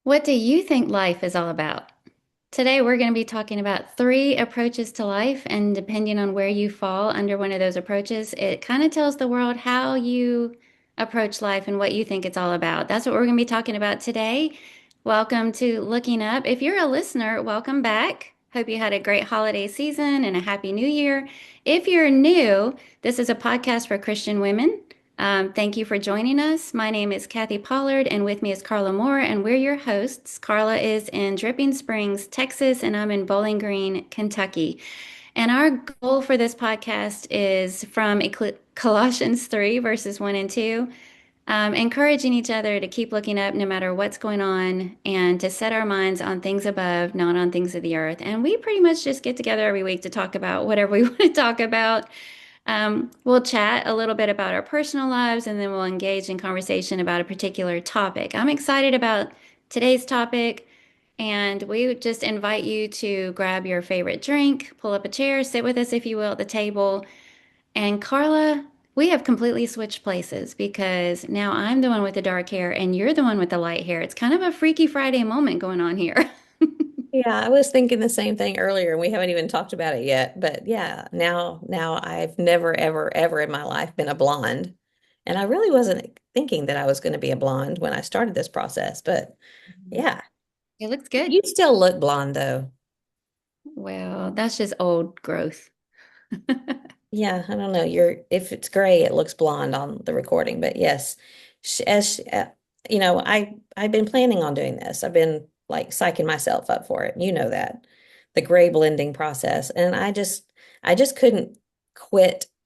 What do you think life is all about? Today, we're going to be talking about three approaches to life, and depending on where you fall under one of those approaches, it kind of tells the world how you approach life and what you think it's all about. That's what we're going to be talking about today. Welcome to Looking Up. If you're a listener, welcome back. Hope you had a great holiday season and a happy new year. If you're new, this is a podcast for Christian women. Thank you for joining us. My name is Kathy Pollard, and with me is Carla Moore, and we're your hosts. Carla is in Dripping Springs, Texas, and I'm in Bowling Green, Kentucky. And our goal for this podcast is from Colossians 3, verses 1 and 2, encouraging each other to keep looking up no matter what's going on and to set our minds on things above, not on things of the earth. And we pretty much just get together every week to talk about whatever we want to talk about. We'll chat a little bit about our personal lives and then we'll engage in conversation about a particular topic. I'm excited about today's topic, and we would just invite you to grab your favorite drink, pull up a chair, sit with us if you will at the table. And Carla, we have completely switched places because now I'm the one with the dark hair and you're the one with the light hair. It's kind of a Freaky Friday moment going on here. Yeah, I was thinking the same thing earlier, and we haven't even talked about it yet. But yeah, now I've never, ever, ever in my life been a blonde. And I really wasn't thinking that I was going to be a blonde when I started this process. But yeah, It looks good. you still look blonde though. Well, that's just old growth. Yeah, I don't know. If it's gray, it looks blonde on the recording. But yes, as I've been planning on doing this. I've been like psyching myself up for it. You know that the gray blending process, and I just couldn't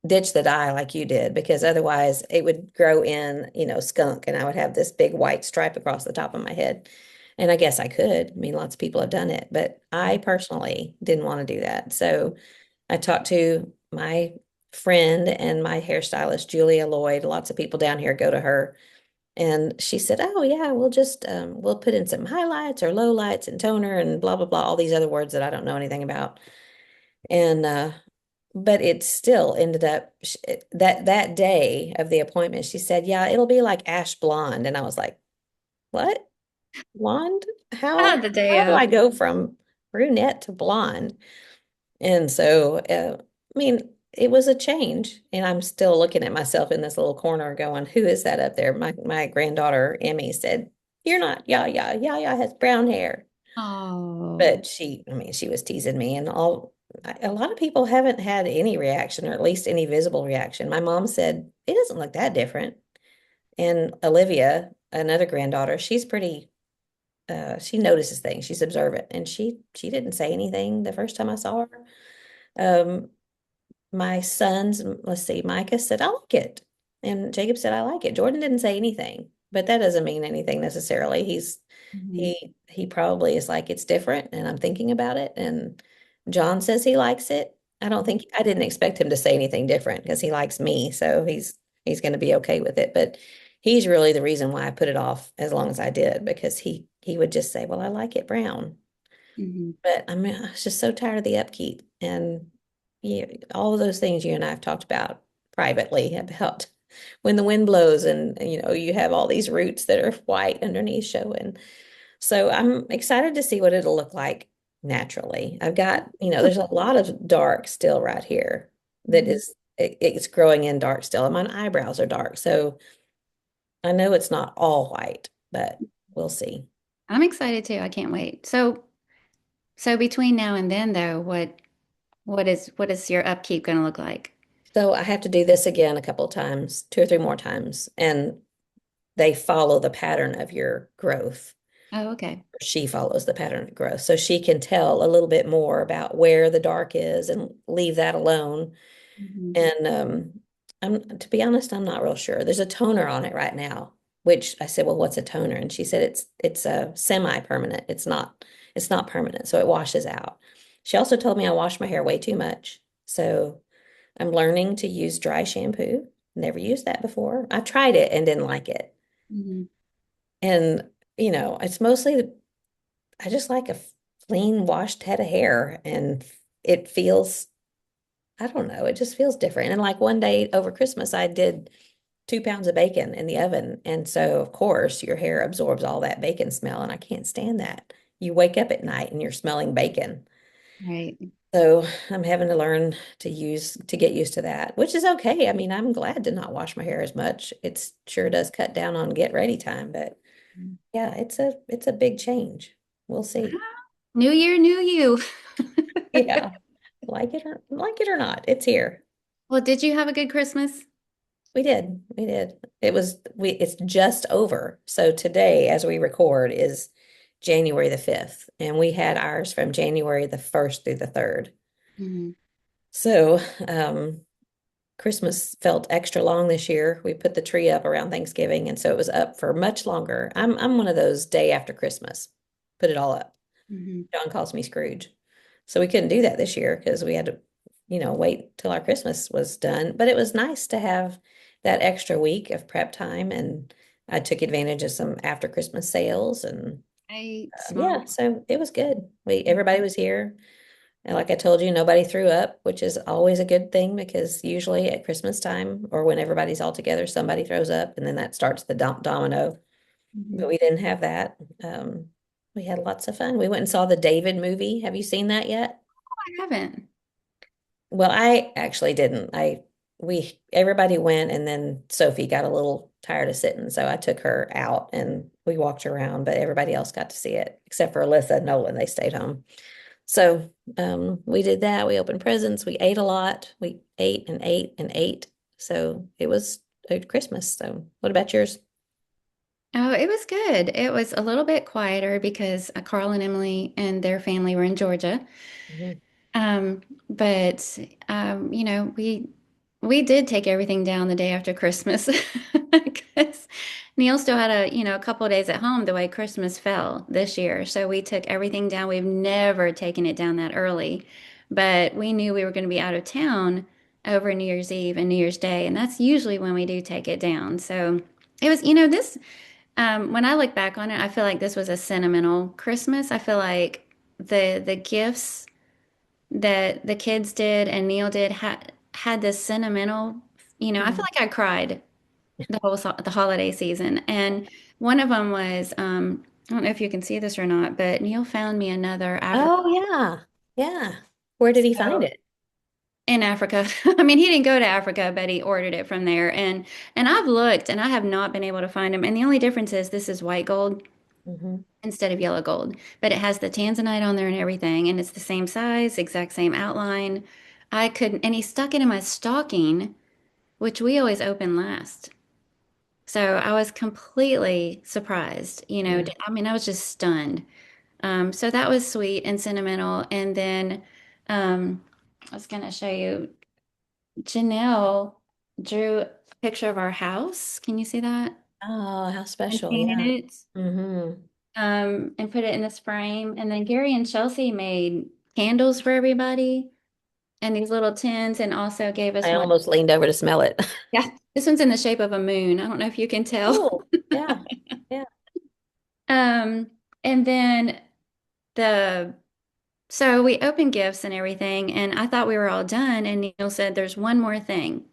ditch the dye like you did because otherwise it would grow in, skunk, and I would have this big white stripe across the top of my head. And I guess I could. I mean, lots of people have done it, but I personally didn't want to do that. So I talked to my friend and my hairstylist, Julia Lloyd. Lots of people down here go to her. And she said, "Oh, yeah, we'll put in some highlights or lowlights and toner and blah, blah, blah, all these other words that I don't know anything about." And, but it still ended up that day of the appointment, she said, "Yeah, it'll be like ash blonde." And I was like, "What? Blonde? I How, had the day how do of. I go from brunette to blonde?" And so, I mean, it was a change, and I'm still looking at myself in this little corner going, "Who is that up there?" My granddaughter Emmy said, "You're not Yaya. Yaya has brown hair." Oh. But I mean, she was teasing me, and a lot of people haven't had any reaction, or at least any visible reaction. My mom said, "It doesn't look that different." And Olivia, another granddaughter, she's pretty, she notices things, she's observant, and she didn't say anything the first time I saw her. Um, my sons, let's see, Micah said, "I like it." And Jacob said, "I like it." Jordan didn't say anything, but that doesn't mean anything necessarily. Mhm. He probably is like, "It's different and I'm thinking about it." And John says he likes it. I didn't expect him to say anything different because he likes me. So he's going to be okay with it. But he's really the reason why I put it off as long as I did, because he would just say, "Well, I like it brown." Mhm. But I was just so tired of the upkeep and all of those things you and I have talked about privately about when the wind blows and you have all these roots that are white underneath showing. So I'm excited to see what it'll look like naturally. I've got, there's a lot of dark still right here that Mhm. is it's growing in dark still, and my eyebrows are dark. So I know it's not all white, but we'll see. I'm excited too. I can't wait. So between now and then though, what is your upkeep going to look like? So I have to do this again a couple of times, two or three more times, and they follow the pattern of your growth. Oh, okay. She follows the pattern of growth. So she can tell a little bit more about where the dark is and leave that alone. Mhm. And to be honest, I'm not real sure. There's a toner on it right now, which I said, "Well, what's a toner?" And she said it's a semi-permanent. It's not permanent, so it washes out. She also told me I wash my hair way too much. So I'm learning to use dry shampoo. Never used that before. I tried it and didn't like it. Mhm. And, it's mostly, I just like a clean washed head of hair, and it feels, I don't know, it just feels different. And like one day over Christmas, I did 2 pounds of bacon in the oven. And so, of course, your hair absorbs all that bacon smell, and I can't stand that. You wake up at night and you're smelling bacon. Right. So I'm having to learn to get used to that, which is okay. I mean, I'm glad to not wash my hair as much. It sure does cut down on get ready time, but yeah, it's a big change. We'll see. New year, new you. Yeah. Like it or not, it's here. Well, did you have a good Christmas? We did. We did. It's just over. So today, as we record, is January the 5th, and we had ours from January the 1st through the 3rd. Hmm. So, Christmas felt extra long this year. We put the tree up around Thanksgiving, and so it was up for much longer. I'm one of those day after Christmas, put it all up. Hmm. John calls me Scrooge. So we couldn't do that this year because we had to, wait till our Christmas was done. But it was nice to have that extra week of prep time, and I took advantage of some after Christmas sales, and Right. yeah, Smart. so it was good. Everybody was here. And like I told you, nobody threw up, which is always a good thing because usually at Christmas time or when everybody's all together, somebody throws up and then that starts the domino. Hmm. But we didn't have that. We had lots of fun. We went and saw the David movie. Have you seen that yet? I haven't. Well, I actually didn't. Everybody went and then Sophie got a little tired of sitting, so I took her out and we walked around, but everybody else got to see it except for Alyssa and Nolan. They stayed home. So we did that. We opened presents. We ate a lot. We ate and ate and ate. So it was a Christmas. So what about yours? Oh, it was good. It was a little bit quieter because Carl and Emily and their family were in Georgia. Mhm. Um, but we did take everything down the day after Christmas because Neil still had a couple of days at home the way Christmas fell this year. So we took everything down. We've never taken it down that early, but we knew we were going to be out of town over New Year's Eve and New Year's Day, and that's usually when we do take it down. So it was, this when I look back on it, I feel like this was a sentimental Christmas. I feel like the gifts that the kids did and Neil did had this sentimental, I feel Mhm. like I cried the holiday season. And one of them was I don't know if you can see this or not, but Neil found me another African Oh yeah. Yeah. Where did he find so it? in Africa. I mean, he didn't go to Africa, but he ordered it from there. And I've looked and I have not been able to find him. And the only difference is this is white gold Hmm. instead of yellow gold, but it has the tanzanite on there and everything, and it's the same size, exact same outline. I couldn't, and he stuck it in my stocking, which we always open last. So I was completely surprised, Yeah. I mean, I was just stunned. So that was sweet and sentimental. And then I was going to show you, Janelle drew a picture of our house. Can you see that? Oh, how And special. painted Yeah. it. Hmm. And put it in this frame. And then Gary and Chelsea made candles for everybody and these little tins and also gave us I one. almost leaned over to smell it. Yeah, this one's in the shape of a moon. I don't know if you can tell. Cool. Yeah. Yeah. Um, and then the so we opened gifts and everything, and I thought we were all done, and Neil said there's one more thing.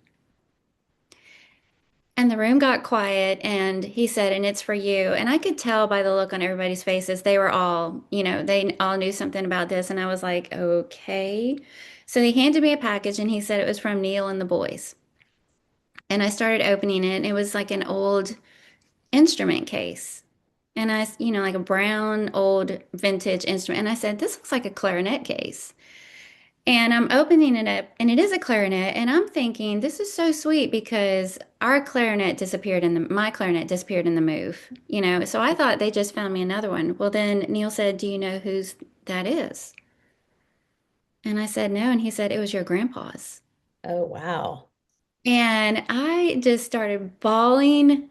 And the room got quiet, and he said, and it's for you. And I could tell by the look on everybody's faces, they were all, they all knew something about this. And I was like, okay. So he handed me a package and he said it was from Neil and the boys. And I started opening it, and it was like an old instrument case. And like a brown, old vintage instrument. And I said, this looks like a clarinet case. And I'm opening it up, and it is a clarinet. And I'm thinking, this is so sweet because my clarinet disappeared in the move, So I thought they just found me another one. Well, then Neil said, do you know whose that is? And I said, no. And he said, it was your grandpa's. Oh, wow. And I just started bawling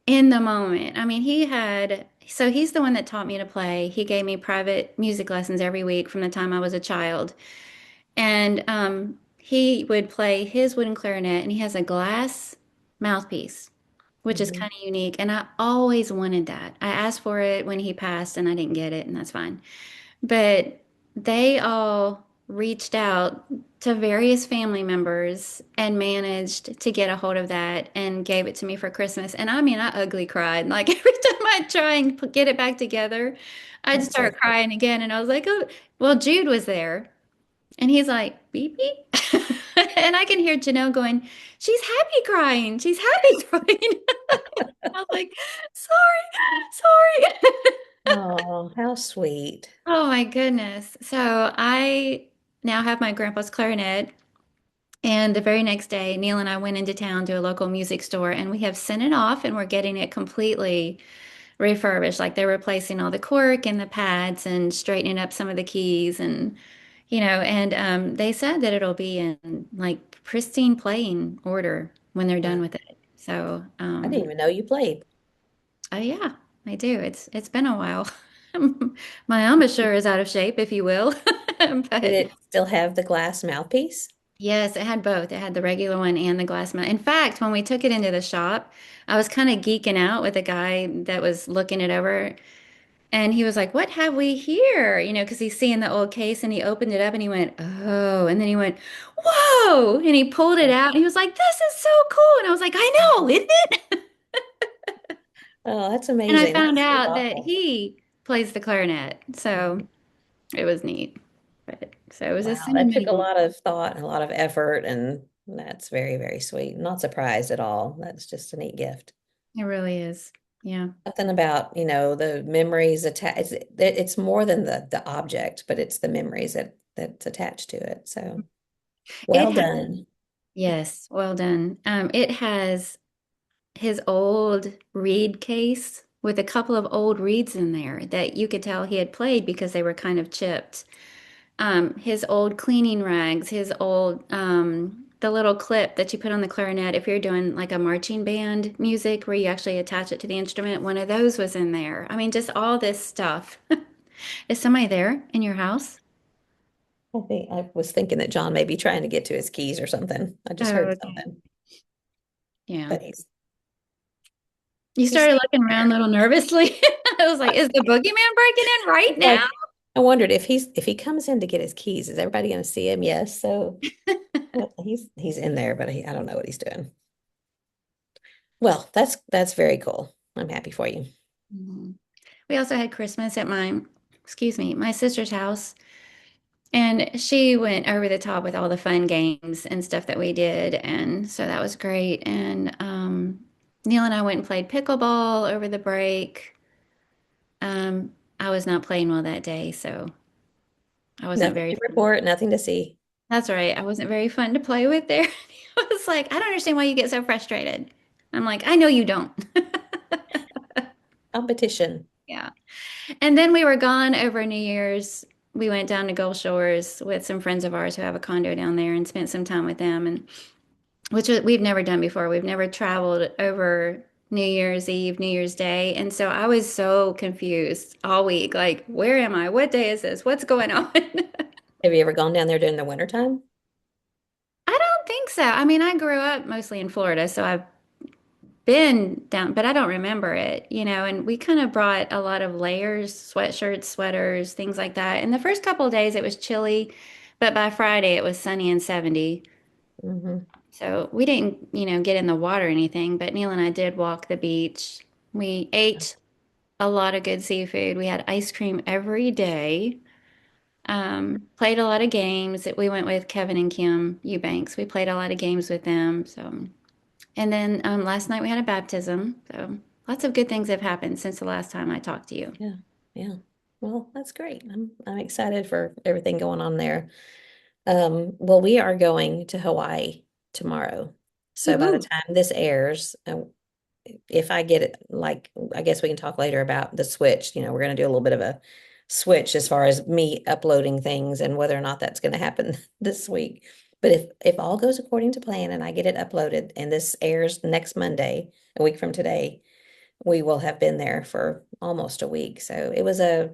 in the moment. I mean, so he's the one that taught me to play. He gave me private music lessons every week from the time I was a child. And he would play his wooden clarinet, and he has a glass mouthpiece, which is Hmm. kind of unique. And I always wanted that. I asked for it when he passed, and I didn't get it, and that's fine. But they all reached out to various family members and managed to get a hold of that and gave it to me for Christmas. And I mean, I ugly cried. Like every time I'd try and get it back together, I'd That's so start sweet. crying again. And I was like, oh, well, Jude was there. And he's like, beep, beep. And I can hear Janelle going, she's happy crying. She's happy crying. I was like, sorry, sorry. Oh, how sweet. Oh my goodness. So I now have my grandpa's clarinet. And the very next day, Neil and I went into town to a local music store and we have sent it off and we're getting it completely refurbished. Like they're replacing all the cork and the pads and straightening up some of the keys and they said that it'll be in like pristine playing order when they're done Wow. with it. So, I didn't even know you played. oh yeah, I do. It's been a while. My embouchure is out of shape, if you will. Did But it still have the glass mouthpiece? yes, it had both. It had the regular one and the glass mount. In fact, when we took it into the shop, I was kind of geeking out with a guy that was looking it over. And he was like, "What have we here?" Because he's seeing the old case and he opened it up and he went, "Oh." And then he went, "Whoa." And he pulled it out and he was like, "This is so cool." And I was like, "I know, isn't it?" Oh, that's And I amazing. found That's so out that thoughtful. he plays the clarinet. So Mhm. it was neat. But so it was a Wow, that took a sentimental. lot of thought and a lot of effort, and that's very, very sweet. Not surprised at all. That's just a neat gift. It really is. Yeah. Something about, the memories attached. It's more than the object, but it's the memories that's attached to it. So It well has, done. yes, well done. It has his old reed case with a couple of old reeds in there that you could tell he had played because they were kind of chipped. His old cleaning rags, his old the little clip that you put on the clarinet if you're doing like a marching band music where you actually attach it to the instrument, one of those was in there. I mean, just all this stuff. Is somebody there in your house? I was thinking that John may be trying to get to his keys or something. I just Oh, heard okay. something, Yeah. but You he's started staying looking around a there. little nervously. I was like, is the boogeyman breaking in right It's now? like I wondered if he comes in to get his keys, is everybody going to see him? Yes. So well, he's in there, but I don't know what he's doing. Well, that's very cool. I'm happy for you. Mhm. We also had Christmas at my sister's house. And she went over the top with all the fun games and stuff that we did. And so that was great. And Neil and I went and played pickleball over the break. I was not playing well that day, so I wasn't Nothing very to fun. report, nothing to see. That's right. I wasn't very fun to play with there. I was like, I don't understand why you get so frustrated. I'm like, I know you don't. Competition. Yeah. And then we were gone over New Year's. We went down to Gulf Shores with some friends of ours who have a condo down there and spent some time with them. And we've never done before. We've never traveled over New Year's Eve, New Year's Day. And so I was so confused all week. Like, where am I? What day is this? What's going on? Have you ever gone down there during the wintertime? I don't think so. I mean, I grew up mostly in Florida, so I've been down, but I don't remember it, and we kind of brought a lot of layers, sweatshirts, sweaters, things like that. And the first couple of days it was chilly, but by Friday it was sunny and 70. Hmm. So we didn't, get in the water or anything, but Neil and I did walk the beach. We ate a lot of good seafood. We had ice cream every day. Played a lot of games. We went with Kevin and Kim Eubanks. We played a lot of games with them. So, and then last night we had a baptism. So lots of good things have happened since the last time I talked to you. Yeah, yeah. Well, that's great. I'm excited for everything going on there. Well, we are going to Hawaii tomorrow. So by the Woohoo! time this airs, if I get it, like, I guess we can talk later about the switch. We're going to do a little bit of a switch as far as me uploading things and whether or not that's going to happen this week. But if all goes according to plan and I get it uploaded and this airs next Monday, a week from today, we will have been there for almost a week. So it was I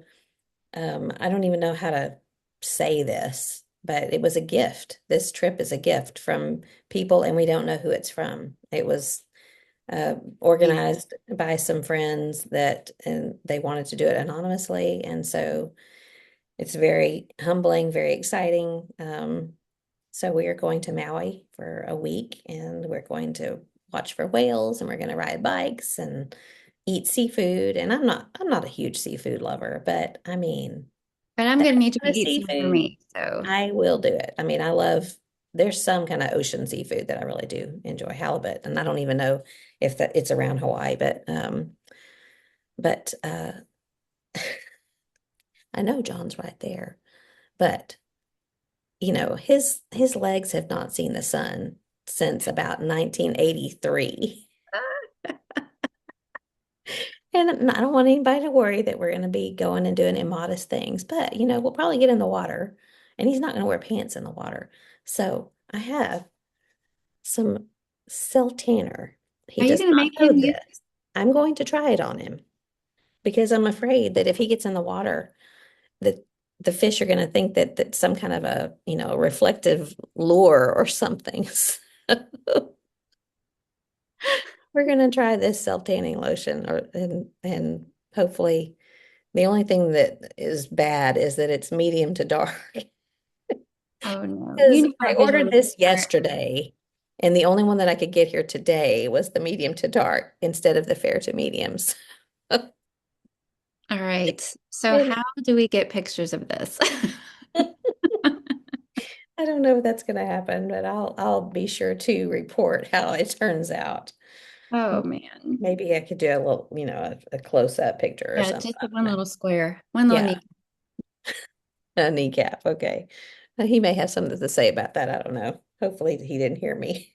don't even know how to say this, but it was a gift. This trip is a gift from people, and we don't know who it's from. It was Yeah. organized by some friends and they wanted to do it anonymously. And so it's very humbling, very exciting. So we are going to Maui for a week and we're going to watch for whales and we're going to ride bikes and eat seafood. And I'm not a huge seafood lover, but I mean, But I'm that gonna need you to kind of eat some for seafood, me. So, I will do it. I mean, I love, there's some kind of ocean seafood that I really do enjoy, halibut, and I don't even know if that it's around Hawaii, but I know John's right there. But his legs have not seen the sun since about 1983. And I don't want anybody to worry that we're going to be going and doing immodest things, but we'll probably get in the water and he's not going to wear pants in the water. So I have some self tanner. He are you does gonna not make know him use? this. I'm going to try it on him because I'm afraid that if he gets in the water, that the fish are going to think that that's some kind of a, reflective lure or something. So we're going to try this self-tanning lotion and hopefully the only thing that is bad is that it's medium to dark. Oh no, you Because know I I'm ordered visually this smart. yesterday, and the only one that I could get here today was the medium to dark instead of the fair to mediums. All right. So And how do we get pictures of this? I don't know if that's going to happen, but I'll be sure to report how it turns out. Oh man. Maybe I could do a little, a close-up picture or Yeah, something. just I the don't one know. little square, one little Yeah, knee. a kneecap. Okay. He may have something to say about that. I don't know. Hopefully he didn't hear me.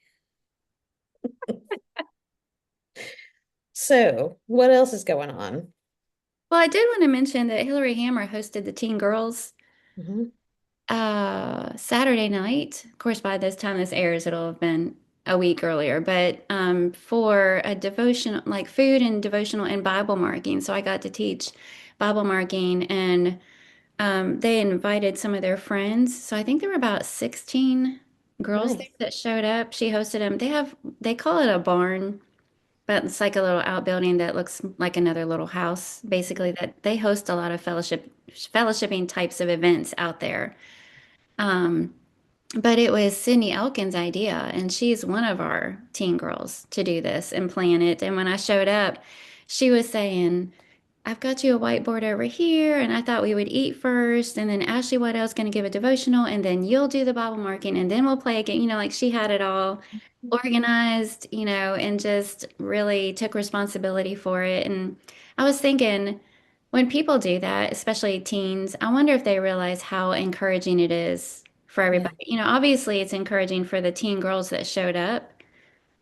So, what else is going on? Well, I did want to mention that Hillary Hammer hosted the Teen Girls Mhm. Saturday night. Of course, by this time this airs, it'll have been a week earlier, but for a devotion, like food and devotional and Bible marking. So I got to teach Bible marking, and they invited some of their friends. So I think there were about 16 girls there Nice. that showed up. She hosted them. They call it a barn, but it's like a little outbuilding that looks like another little house, basically, that they host a lot of fellowshipping types of events out there. Um, but it was Sydney Elkins' idea, and she's one of our teen girls to do this and plan it. And when I showed up, she was saying, I've got you a whiteboard over here, and I thought we would eat first, and then Ashley Waddell's going to give a devotional, and then you'll do the Bible marking, and then we'll play again. Like she had it all organized, and just really took responsibility for it. And I was thinking, when people do that, especially teens, I wonder if they realize how encouraging it is for Yeah. everybody. Obviously, it's encouraging for the teen girls that showed up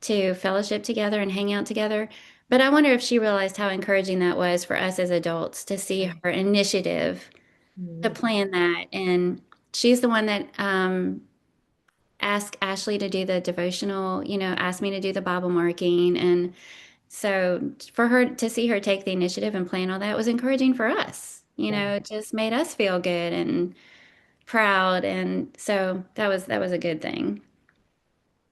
to fellowship together and hang out together. But I wonder if she realized how encouraging that was for us as adults to see Yeah. her initiative to Mhm. plan that. And she's the one that asked Ashley to do the devotional, asked me to do the Bible marking. And so for her to see her take the initiative and plan all that was encouraging for us. Yeah. It just made us feel good and proud. And so that was a good thing.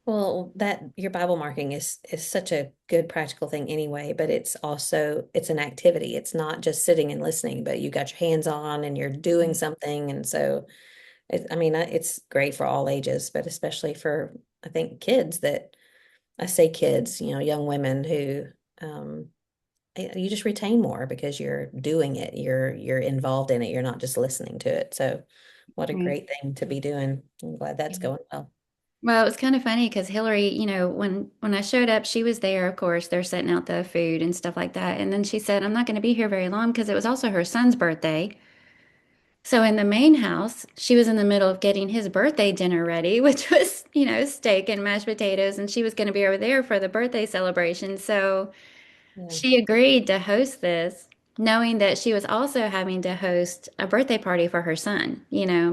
Well, that your Bible marking is such a good practical thing anyway, but it's an activity. It's not just sitting and listening, but you got your hands on and you're doing something. And so I mean, it's great for all ages, but especially for I think kids that I say kids, young women who um you just retain more because you're doing it. You're involved in it. You're not just listening to it. So what a Right. great thing to be doing. I'm glad that's going well. Well, it was kind of funny because Hillary, when I showed up, she was there, of course, they're setting out the food and stuff like that. And then she said, I'm not going to be here very long because it was also her son's birthday. So in the main house, she was in the middle of getting his birthday dinner ready, which was, steak and mashed potatoes, and she was going to be over there for the birthday celebration. So Yeah. she agreed to host this, knowing that she was also having to host a birthday party for her son.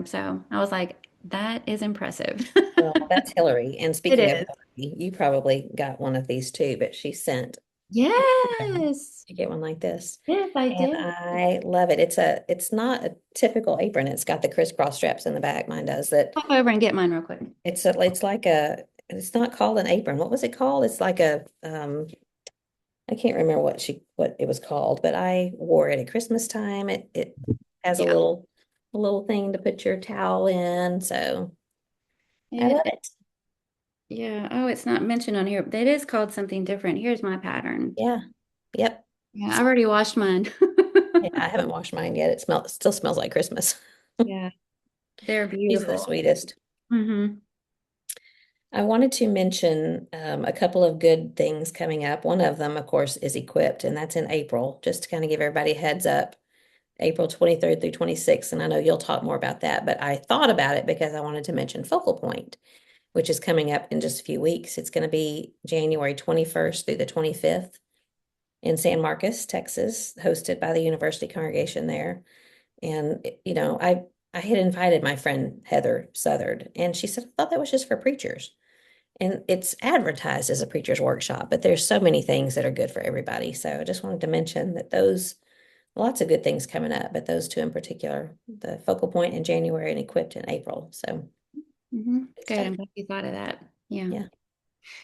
So I was like, that is impressive. Well, that's Hillary. And It speaking of is. Hillary, you probably got one of these too, but she sent Yes. you get one like this. Yes, I And did. I love it. It's not a typical apron. It's got the crisscross straps in the back. Mine does that. Pop over and get mine real quick. It's like it's not called an apron. What was it called? It's like a I can't remember what it was called, but I wore it at Christmas time. It has a Yeah. little. a little thing to put your towel in. So I It, love it. yeah. Oh, it's not mentioned on here. It is called something different. Here's my pattern. Yeah. Yep. Yeah, I've already washed mine. Yeah, I haven't washed mine yet. It still smells like Christmas. Yeah, they're These are the beautiful. sweetest. Hmm. I wanted to mention a couple of good things coming up. One of them, of course, is Equipped, and that's in April, just to kind of give everybody a heads up. April 23rd through 26th, and I know you'll talk more about that, but I thought about it because I wanted to mention Focal Point, which is coming up in just a few weeks. It's going to be January 21st through the 25th in San Marcos, Texas, hosted by the University congregation there. And, I had invited my friend Heather Southard, and she said, I thought that was just for preachers. And it's advertised as a preacher's workshop, but there's so many things that are good for everybody. So I just wanted to mention that those lots of good things coming up, but those two in particular, the Focal Point in January and Equipped in April. So Hmm. good Good. stuff. I'm glad you thought of that. Yeah. Yeah.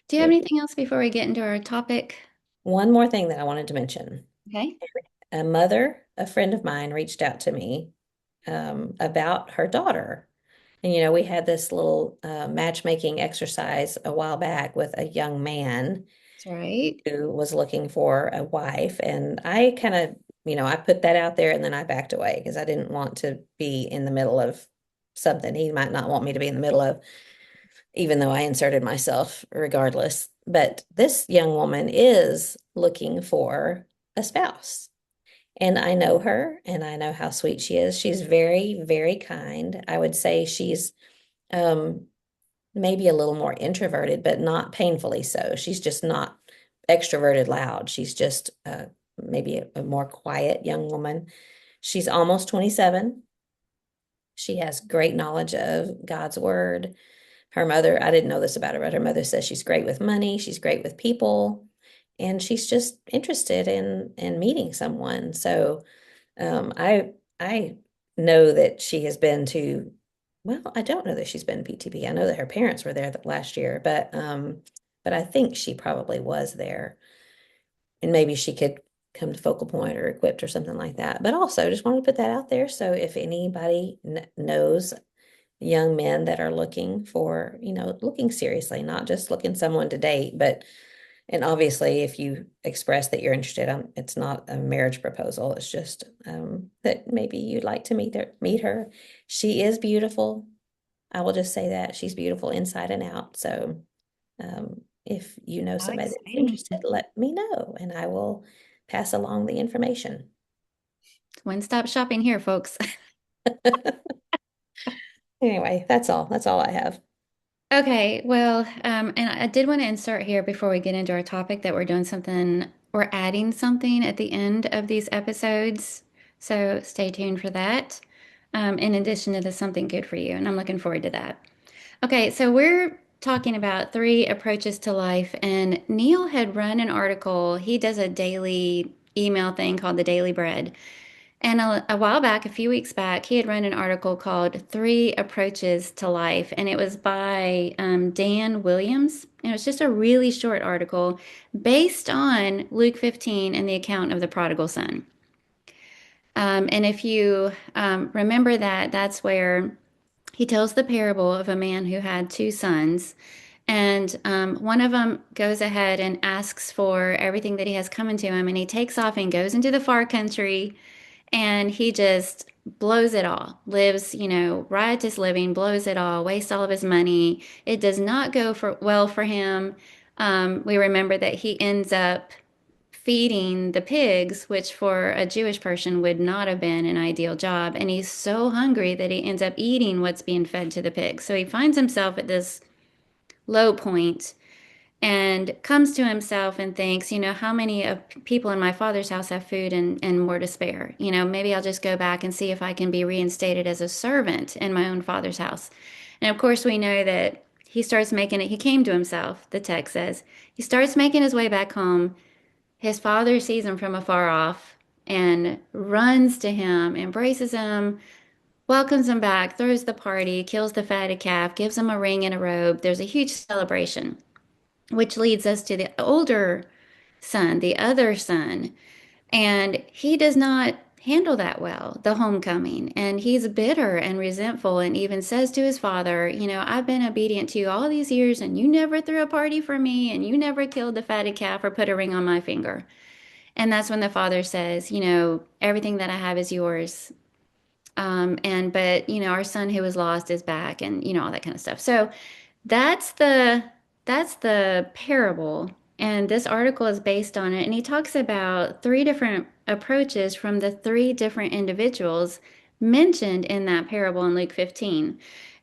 Do you have Very anything else before we get into our topic? One more thing that I wanted to mention. Okay. A friend of mine reached out to me about her daughter. And, we had this little matchmaking exercise a while back with a young man That's right. who was looking for a wife. And I kind of, I put that out there and then I backed away because I didn't want to be in the middle of something he might not want me to be in the middle of, even though I inserted myself regardless. But this young woman is looking for a spouse. And I know her and I know how sweet she is. She's very, very kind. I would say she's um, maybe a little more introverted, but not painfully so. She's just not extroverted loud. She's just maybe a more quiet young woman. She's almost 27. She has great knowledge of God's word. Her mother, I didn't know this about her, but her mother says she's great with money, she's great with people, and she's just interested in meeting someone. So I know that she has been to, well, I don't know that she's been to PTP. I know that her parents were there last year, but I think she probably was there, and maybe she could come to Focal Point or Equipped or something like that. But also, just want to put that out there. So if anybody knows young men that are looking for, looking seriously, not just looking someone to date, but and obviously, if you express that you're interested, it's not a marriage proposal. It's just that maybe you'd like to meet her. She is beautiful. I will just say that she's beautiful inside and out. So, if you know How somebody that's exciting. interested, let me know, and I will pass along the information. One-stop shopping here, folks. Anyway, that's all. That's all I have. Okay, well, and I did want to insert here before we get into our topic that we're adding something at the end of these episodes. So stay tuned for that. In addition to the something good for you, and I'm looking forward to that. Okay, so we're talking about three approaches to life, and Neil had run an article. He does a daily email thing called the Daily Bread. And a while back, a few weeks back, he had run an article called Three Approaches to Life, and it was by Dan Williams. And it was just a really short article based on Luke 15 and the account of the prodigal son. And if you remember that, that's where he tells the parable of a man who had two sons. And one of them goes ahead and asks for everything that he has coming to him, and he takes off and goes into the far country and he just blows it all, lives, riotous living, blows it all, wastes all of his money. It does not go well for him. We remember that he ends up feeding the pigs, which for a Jewish person would not have been an ideal job. And he's so hungry that he ends up eating what's being fed to the pigs. So he finds himself at this low point and comes to himself and thinks, how many of people in my father's house have food and more to spare? Maybe I'll just go back and see if I can be reinstated as a servant in my own father's house. And of course, we know that he came to himself, the text says. He starts making his way back home. His father sees him from afar off and runs to him, embraces him, welcomes him back, throws the party, kills the fatted calf, gives him a ring and a robe. There's a huge celebration, which leads us to the older son, the other son. And handle that well, the homecoming. And he's bitter and resentful and even says to his father, I've been obedient to you all these years and you never threw a party for me and you never killed the fatted calf or put a ring on my finger. And that's when the father says, everything that I have is yours. But our son who was lost is back and, all that kind of stuff. So that's the parable, and this article is based on it. And he talks about three different approaches from the three different individuals mentioned in that parable in Luke 15.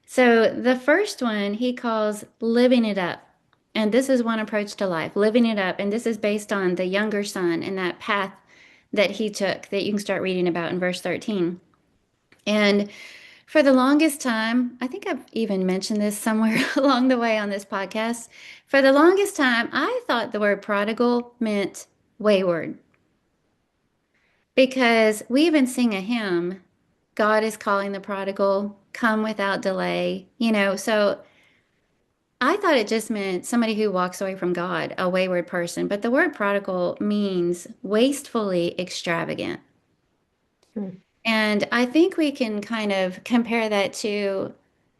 So the first one he calls living it up. And this is one approach to life, living it up. And this is based on the younger son and that path that he took that you can start reading about in verse 13. And for the longest time, I think I've even mentioned this somewhere along the way on this podcast. For the longest time, I thought the word prodigal meant wayward because we even sing a hymn, God is calling the prodigal, come without delay. So I thought it just meant somebody who walks away from God, a wayward person. But the word prodigal means wastefully extravagant. Hmm. And I think we can kind of compare that to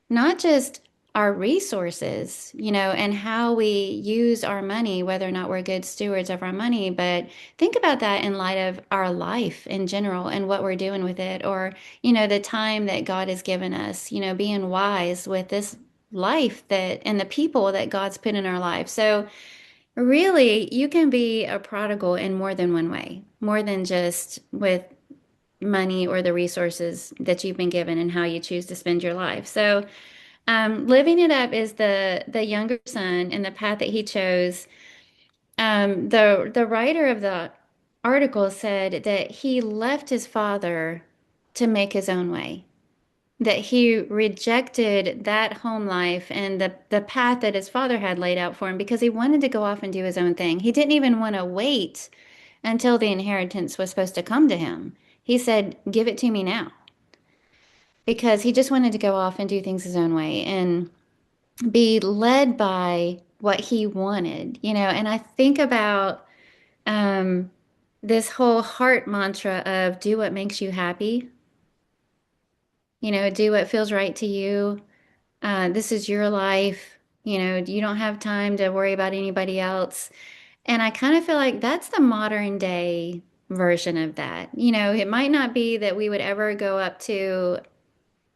not just our resources, and how we use our money, whether or not we're good stewards of our money, but think about that in light of our life in general and what we're doing with it, or, the time that God has given us, being wise with this life that and the people that God's put in our life. So really, you can be a prodigal in more than one way, more than just with money or the resources that you've been given and how you choose to spend your life. So living it up is the younger son and the path that he chose. The writer of the article said that he left his father to make his own way, that he rejected that home life and the path that his father had laid out for him because he wanted to go off and do his own thing. He didn't even want to wait until the inheritance was supposed to come to him. He said, "Give it to me now," because he just wanted to go off and do things his own way and be led by what he wanted, and I think about um, this whole heart mantra of do what makes you happy, do what feels right to you. This is your life. You don't have time to worry about anybody else. And I kind of feel like that's the modern day version of that. It might not be that we would ever go up to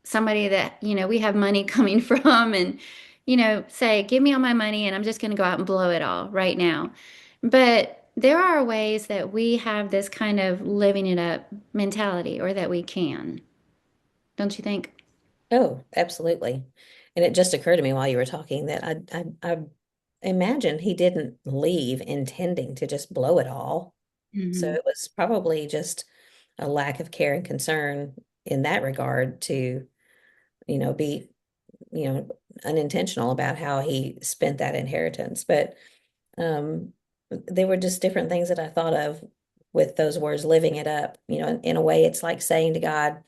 somebody that, we have money coming from and, say, give me all my money and I'm just going to go out and blow it all right now. But there are ways that we have this kind of living it up mentality or that we can, don't you think? Oh, absolutely. And it just occurred to me while you were talking that I imagine he didn't leave intending to just blow it all. So Hmm. it was probably just a lack of care and concern in that regard to, be, you know, unintentional about how he spent that inheritance. But um, they were just different things that I thought of with those words, living it up. In a way, it's like saying to God,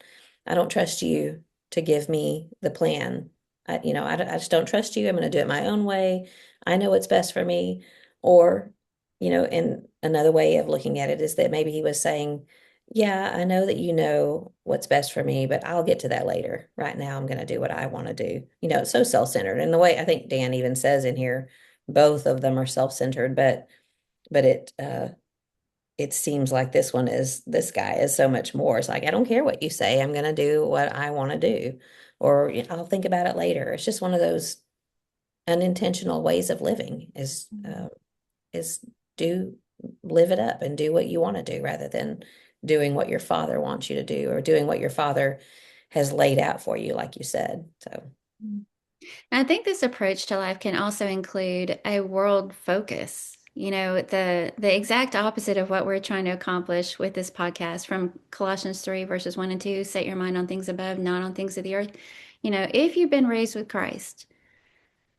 I don't trust you to give me the plan. I just don't trust you. I'm going to do it my own way. I know what's best for me. Or, and another way of looking at it is that maybe he was saying, yeah, I know that you know what's best for me, but I'll get to that later. Right now, I'm going to do what I want to do. It's so self-centered. And the way I think Dan even says in here, both of them are self-centered, but it seems like this guy is so much more. It's like, I don't care what you say. I'm going to do what I want to do, or I'll think about it later. It's just one of those unintentional ways of living is do live it up and do what you want to do rather than doing what your father wants you to do or doing what your father has laid out for you, like you said. So, I think this approach to life can also include a world focus. The exact opposite of what we're trying to accomplish with this podcast from Colossians 3, verses 1 and 2, set your mind on things above, not on things of the earth. If you've been raised with Christ,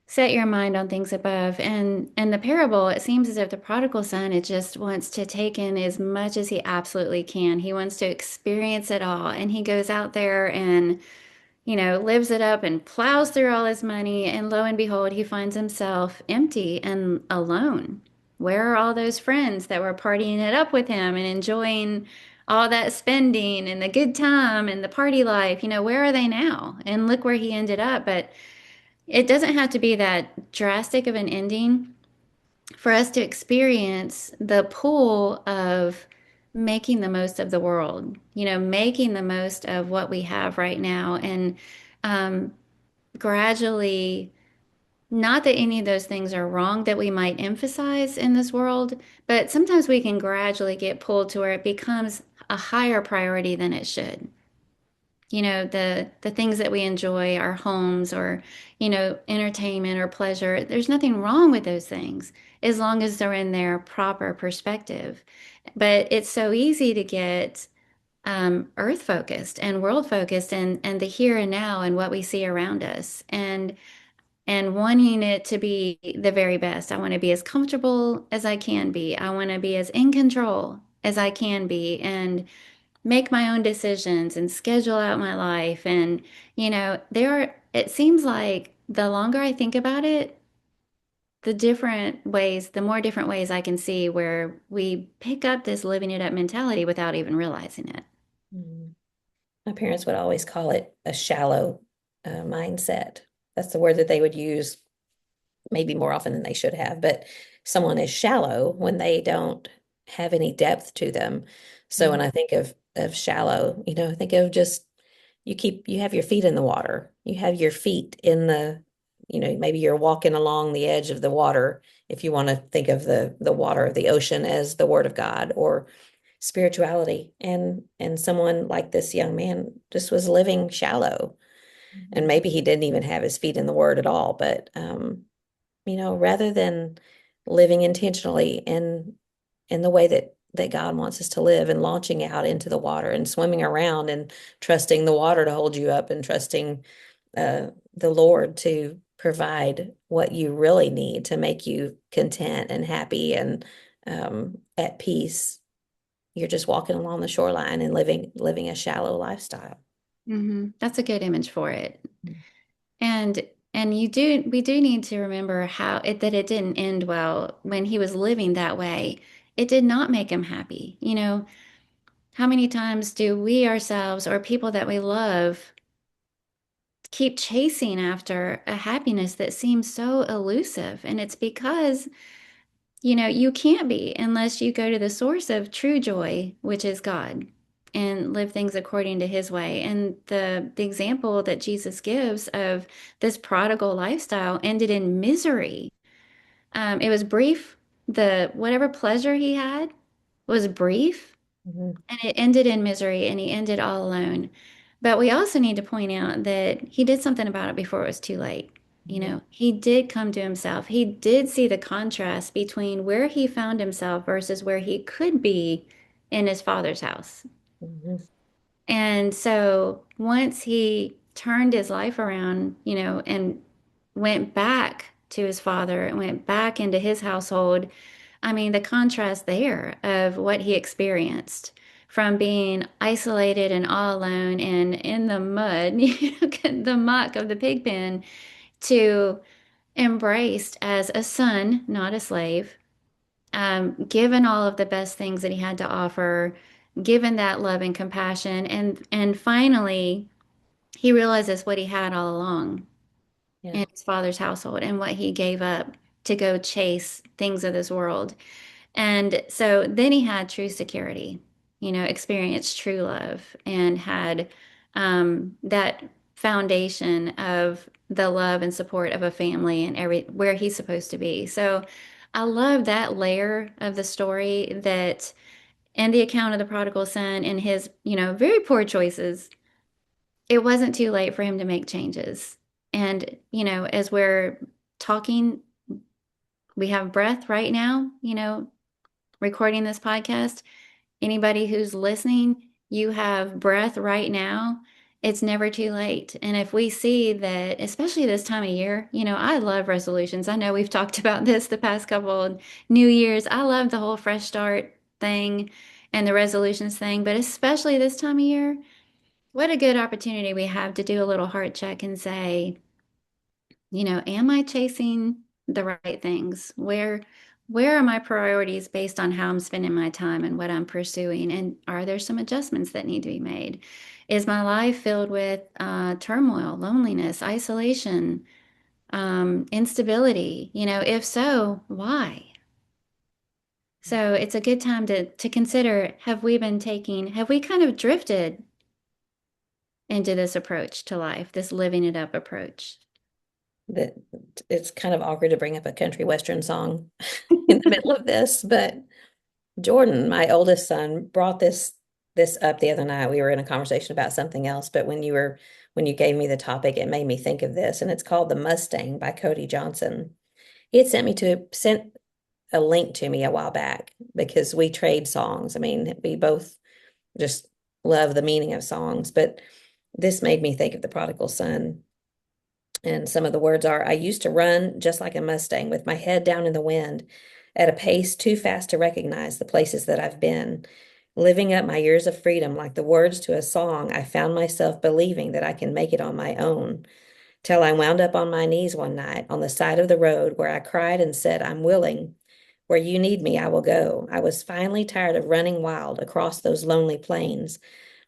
set your mind on things above. And the parable, it seems as if the prodigal son, it just wants to take in as much as he absolutely can. He wants to experience it all. And he goes out there and lives it up and plows through all his money. And lo and behold, he finds himself empty and alone. Where are all those friends that were partying it up with him and enjoying all that spending and the good time and the party life, where are they now? And look where he ended up. But it doesn't have to be that drastic of an ending for us to experience the pull of making the most of the world, making the most of what we have right now and um, gradually, not that any of those things are wrong that we might emphasize in this world, but sometimes we can gradually get pulled to where it becomes a higher priority than it should. The things that we enjoy, our homes or, entertainment or pleasure, there's nothing wrong with those things as long as they're in their proper perspective. But it's so easy to get earth focused and world focused and the here and now and what we see around us and wanting it to be the very best. I want to be as comfortable as I can be. I want to be as in control as I can be and make my own decisions and schedule out my life. And, it seems like the longer I think about it, the more different ways I can see where we pick up this living it up mentality without even realizing it. Mm. My parents would always call it a shallow mindset. That's the word that they would use maybe more often than they should have, but someone is shallow when they don't have any depth to them. So when Mhm. I think of shallow, I think of just you have your feet in the water. You have your feet in maybe you're walking along the edge of the water if you want to think of the water of the ocean as the word of God or spirituality. And someone like this young man just was living shallow. And Mhm. maybe he didn't even have his feet in the word at all, but rather than living intentionally in the way that God wants us to live and launching out into the water and swimming around and trusting the water to hold you up and trusting the Lord to provide what you really need to make you content and happy and at peace. You're just walking along the shoreline and living a shallow lifestyle. That's a good image for it. And we do need to remember that it didn't end well when he was living that way. It did not make him happy. How many times do we ourselves or people that we love keep chasing after a happiness that seems so elusive? And it's because, you can't be unless you go to the source of true joy, which is God, and live things according to his way. And the example that Jesus gives of this prodigal lifestyle ended in misery. It was brief. The whatever pleasure he had was brief, Mhm. and it ended in misery, and he ended all alone. But we also need to point out that he did something about it before it was too late. Mhm. He did come to himself. He did see the contrast between where he found himself versus where he could be in his father's house. Mhm. And so once he turned his life around, and went back to his father and went back into his household, I mean, the contrast there of what he experienced from being isolated and all alone and in the mud, the muck of the pig pen, to embraced as a son, not a slave, given all of the best things that he had to offer, given that love and compassion, and finally he realizes what he had all along Yeah. in his father's household and what he gave up to go chase things of this world. And so then he had true security, experienced true love and had that foundation of the love and support of a family and where he's supposed to be. So I love that layer of the story that and the account of the prodigal son and his, very poor choices. It wasn't too late for him to make changes. And, as we're talking, we have breath right now, recording this podcast. Anybody who's listening, you have breath right now. It's never too late. And if we see that, especially this time of year, I love resolutions. I know we've talked about this the past couple of New Year's. I love the whole fresh start thing and the resolutions thing, but especially this time of year, what a good opportunity we have to do a little heart check and say, am I chasing the right things? where are my priorities based on how I'm spending my time and what I'm pursuing? And are there some adjustments that need to be made? Is my life filled with turmoil, loneliness, isolation, instability? If so, why? So it's a good time to consider, have we kind of drifted into this approach to life, this living it up approach? That it's kind of awkward to bring up a country western song in the middle of this, but Jordan, my oldest son, brought this up the other night. We were in a conversation about something else, but when you gave me the topic, it made me think of this, and it's called "The Mustang" by Cody Johnson. He had sent a link to me a while back because we trade songs. I mean, we both just love the meaning of songs, but this made me think of the prodigal son. And some of the words are, I used to run just like a Mustang with my head down in the wind at a pace too fast to recognize the places that I've been. Living up my years of freedom like the words to a song, I found myself believing that I can make it on my own. Till I wound up on my knees one night on the side of the road where I cried and said, I'm willing. Where you need me, I will go. I was finally tired of running wild across those lonely plains.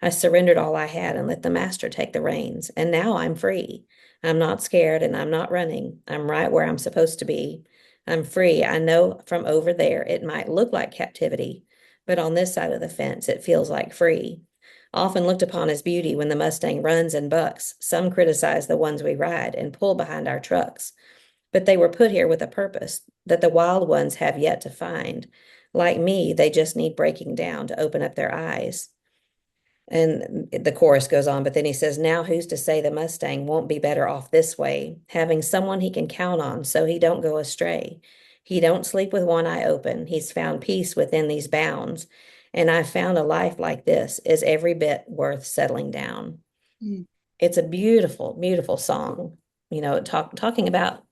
I surrendered all I had and let the master take the reins. And now I'm free. I'm not scared and I'm not running. I'm right where I'm supposed to be. I'm free. I know from over there it might look like captivity, but on this side of the fence it feels like free. Often looked upon as beauty when the Mustang runs and bucks, some criticize the ones we ride and pull behind our trucks. But they were put here with a purpose that the wild ones have yet to find. Like me, they just need breaking down to open up their eyes. And the chorus goes on, but then he says, now who's to say the Mustang won't be better off this way, having someone he can count on so he don't go astray. He don't sleep with one eye open. He's found peace within these bounds. And I've found a life like this is every bit worth settling down. Mm. It's a beautiful, beautiful song, talking about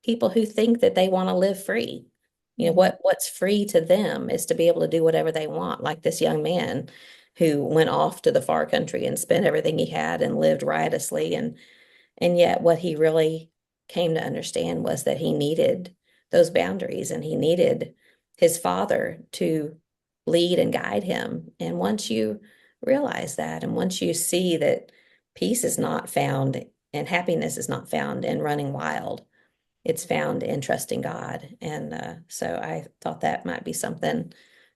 people who think that they want to live free. Mhm. What's free to them is to be able to do whatever they want, like this young man who went off to the far country and spent everything he had and lived riotously, and yet what he really came to understand was that he needed those boundaries and he needed his father to lead and guide him. And once you realize that, and once you see that peace is not found and happiness is not found in running wild, it's found in trusting God. And so I thought that might be something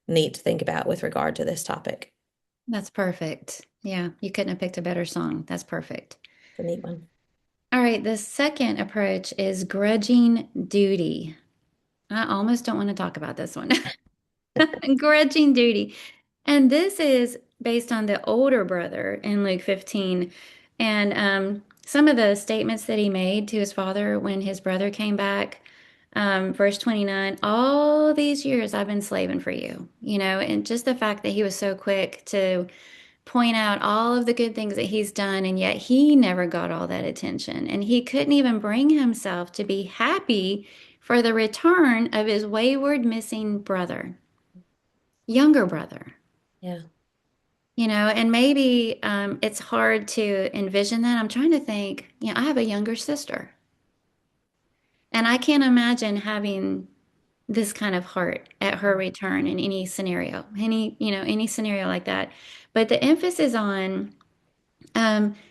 neat to think about with regard to this topic. That's perfect. Yeah, you couldn't have picked a better song. That's perfect. It's a neat one. All right, the second approach is grudging duty. I almost don't want to talk about this one. Grudging duty. And this is based on the older brother in Luke 15. And some of the statements that he made to his father when his brother came back. Verse 29, all these years I've been slaving for you, and just the fact that he was so quick to point out all of the good things that he's done, and yet he never got all that attention. And he couldn't even bring himself to be happy for the return of his wayward, missing brother, younger brother. Yeah. And maybe it's hard to envision that. I'm trying to think, I have a younger sister, and I can't imagine having this kind of heart at her return in any scenario, any scenario like that. But the emphasis on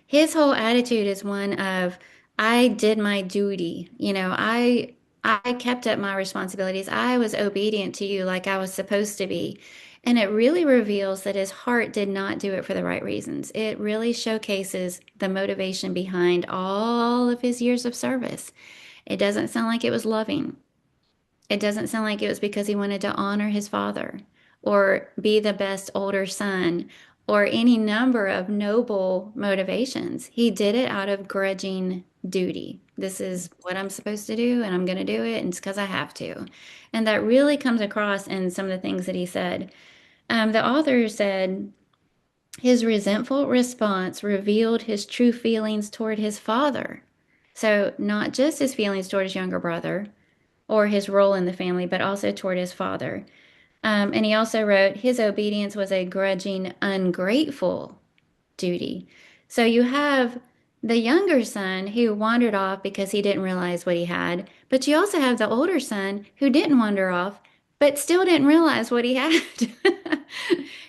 his whole attitude is one of, I did my duty. I kept up my responsibilities. I was obedient to you like I was supposed to be. And it really reveals that his heart did not do it for the right reasons. It really showcases the motivation behind all of his years of service. It doesn't sound like it was loving. It doesn't sound like it was because he wanted to honor his father or be the best older son or any number of noble motivations. He did it out of grudging duty. This is what I'm supposed to do, and I'm going to do it, and it's because I have to. And that really comes across in some of the things that he said. The author said his resentful response revealed his true feelings toward his father. So, not just his feelings toward his younger brother, or his role in the family, but also toward his father. And he also wrote, his obedience was a grudging, ungrateful duty. So you have the younger son who wandered off because he didn't realize what he had, but you also have the older son who didn't wander off, but still didn't realize what he had.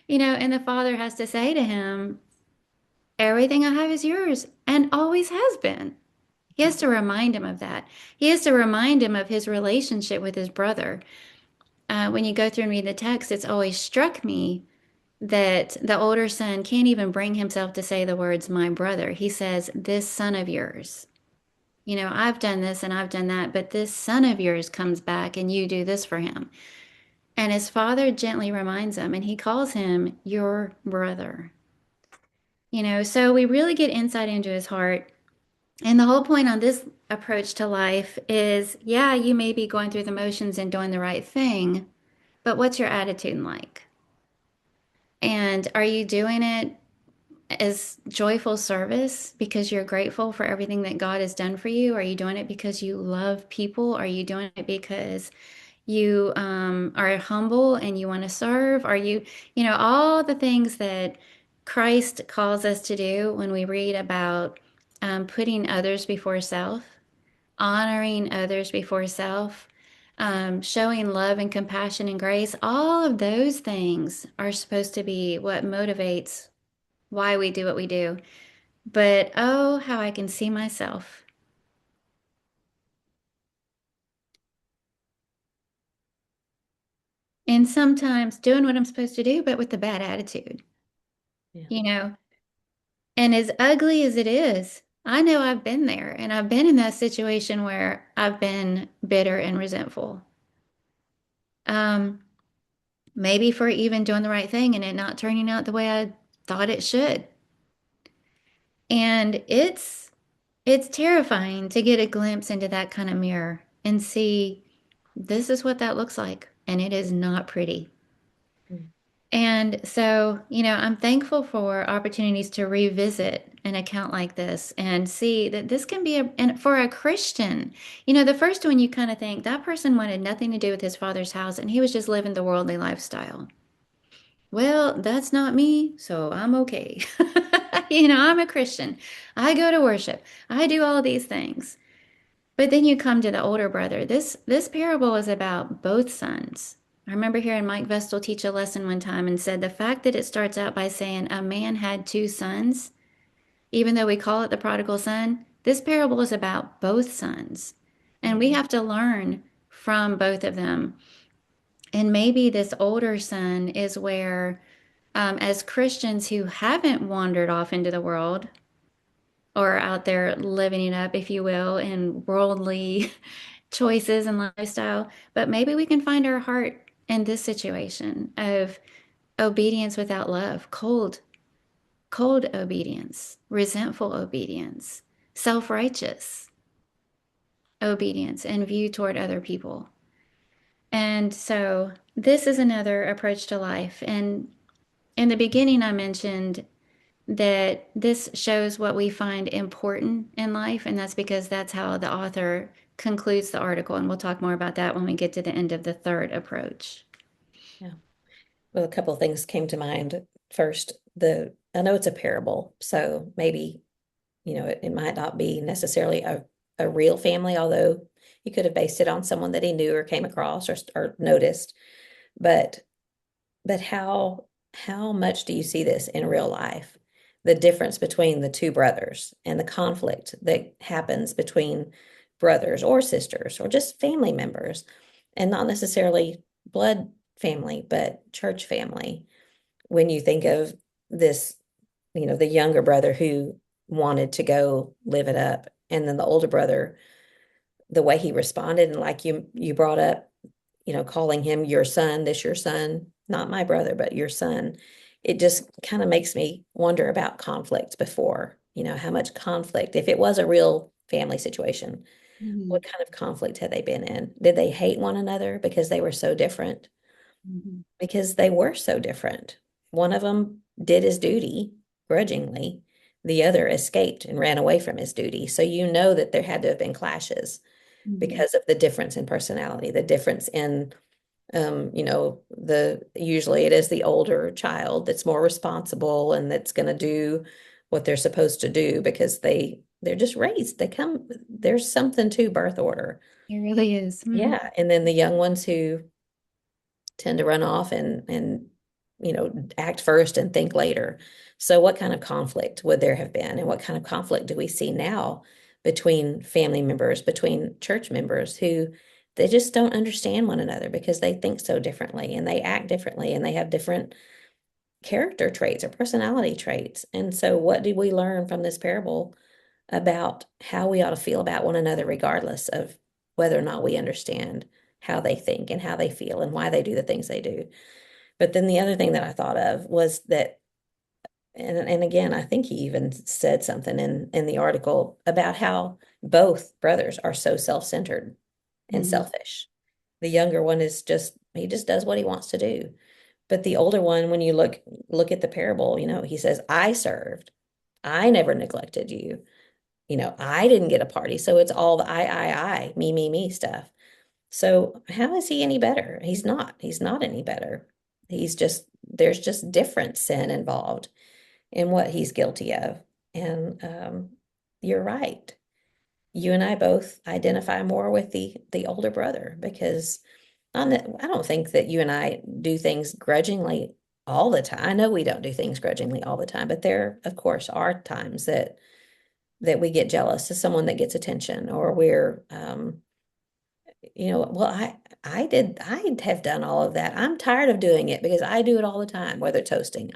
And the father has to say to him, everything I have is yours and always has been. He has to remind him of that. He has to remind him of his relationship with his brother. When you go through and read the text, it's always struck me that the older son can't even bring himself to say the words, my brother. He says, this son of yours. I've done this and I've done that, but this son of yours comes back and you do this for him. And his father gently reminds him and he calls him your brother. So we really get insight into his heart. And the whole point on this approach to life is yeah, you may be going through the motions and doing the right thing, but what's your attitude like? And are you doing it as joyful service because you're grateful for everything that God has done for you? Are you doing it because you love people? Are you doing it because you are humble and you want to serve? Are all the things that Christ calls us to do when we read about putting others before self, honoring others before self, showing love and compassion and grace? All of those things are supposed to be what motivates why we do what we do. But oh, how I can see myself. And sometimes doing what I'm supposed to do, but with a bad attitude, Yeah. you know? And as ugly as it is, I know I've been there and I've been in that situation where I've been bitter and resentful. Um, Maybe for even doing the right thing and it not turning out the way I thought it should. And it's terrifying to get a glimpse into that kind of mirror and see this is what that looks like, and it is not pretty. Mm. And so, I'm thankful for opportunities to revisit an account like this and see that this can be and for a Christian, the first one you kind of think that person wanted nothing to do with his father's house and he was just living the worldly lifestyle. Well, that's not me, so I'm okay. I'm a Christian. I go to worship. I do all these things. But then you come to the older brother. This parable is about both sons. I remember hearing Mike Vestal teach a lesson one time and said the fact that it starts out by saying a man had two sons, even though we call it the prodigal son, this parable is about both sons. And we Mhm. have to learn from both of them. And maybe this older son is where, as Christians who haven't wandered off into the world or out there living it up, if you will, in worldly choices and lifestyle, but maybe we can find our heart in this situation of obedience without love, cold obedience, resentful obedience, self-righteous obedience, and view toward other people. And so this is another approach to life. And in the beginning, I mentioned that this shows what we find important in life, and that's because that's how the author concludes the article. And we'll talk more about that when we get to the end of the third approach. Yeah. Well, a couple of things came to mind. First, I know it's a parable, so maybe, it might not be necessarily a real family, although he could have based it on someone that he knew or came across or noticed. But how much do you see this in real life? The difference between the two brothers and the conflict that happens between brothers or sisters or just family members, and not necessarily blood family, but church family. When you think of this, the younger brother who wanted to go live it up, and then the older brother, the way he responded, and like you brought up, calling him your son, this your son, not my brother, but your son. It just kind of makes me wonder about conflict before, how much conflict, if it was a real family situation, Mhm. what kind of conflict had they been in? Did they hate one another because they were so different? Mhm. Because they were so different. One of them did his duty grudgingly, the other escaped and ran away from his duty. So you know that there had to have been clashes Mhm. because of the difference in personality, the difference in the usually it is the older child that's more responsible and that's going to do what they're supposed to do because they're just raised. There's something to birth order. It really is. Hmm. Yeah. And then the young ones who tend to run off and act first and think later. So what kind of conflict would there have been? And what kind of conflict do we see now between family members, between church members who they just don't understand one another because they think so differently and they act differently and they have different character traits or personality traits. And so what do we learn from this parable about how we ought to feel about one another, regardless of whether or not we understand how they think and how they feel and why they do the things they do? But then the other thing that I thought of was that, and again, I think he even said something in the article about how both brothers are so self-centered and Hmm. selfish. The younger one is just he just does what he wants to do. But the older one, when you look at the parable, he says, I served. I never neglected you. I didn't get a party. So it's all the I, me stuff. So how is he any better? He's not. He's not any better. There's just different sin involved in what he's guilty of. And you're right. You and I both identify more with the older brother because I don't think that you and I do things grudgingly all the time. I know we don't do things grudgingly all the time, but there, of course, are times that we get jealous of someone that gets attention, or we're, well, I have done all of that. I'm tired of doing it because I do it all the time, whether toasting.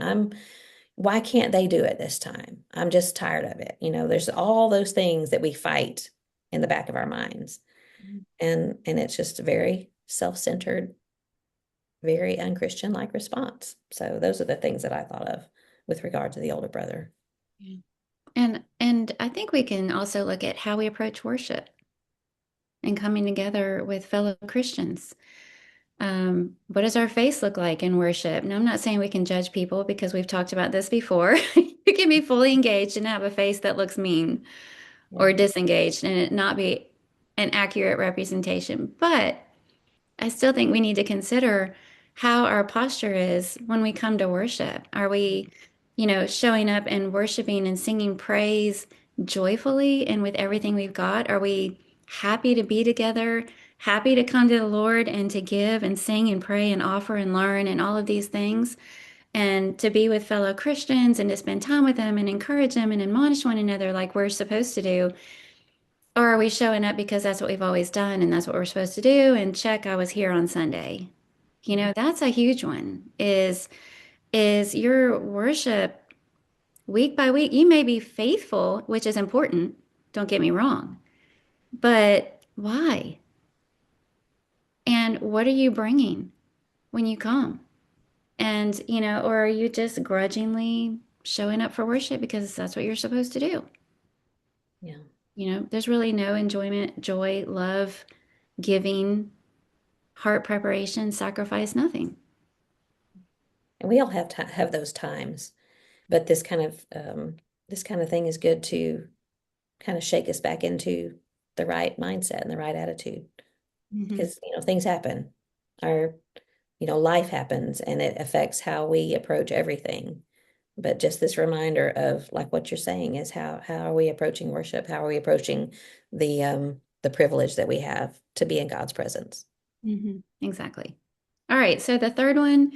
Why can't they do it this time? I'm just tired of it. There's all those things that we fight in the back of our minds. And it's just a very self-centered, very unchristian like response. So those are the things that I thought of with regard to the older brother. Yeah. And I think we can also look at how we approach worship and coming together with fellow Christians. What does our face look like in worship? Now, I'm not saying we can judge people because we've talked about this before. You can be fully engaged and have a face that looks mean Yeah. or disengaged and it not be an accurate representation. But I still think we need to consider how our posture is when we come to worship. Are we, showing up and worshiping and singing praise joyfully and with everything we've got? Are we happy to be together, happy to come to the Lord and to give and sing and pray and offer and learn and all of these things? And to be with fellow Christians and to spend time with them and encourage them and admonish one another like we're supposed to do? Or are we showing up because that's what we've always done and that's what we're supposed to do? And check, I was here on Sunday. That's a huge one. Is your worship week by week? You may be faithful, which is important. Don't get me wrong. But why? And what are you bringing when you come? And, or are you just grudgingly showing up for worship because that's what you're supposed to do? Yeah. There's really no enjoyment, joy, love, giving, heart preparation, sacrifice, nothing. And we all have those times, but this kind of thing is good to kind of shake us back into the right mindset and the right attitude Hmm. because things happen. Our life happens and it affects how we approach everything. But just this reminder of like what you're saying is how are we approaching worship? How are we approaching the privilege that we have to be in God's presence? Hmm. Exactly. All right. So the third one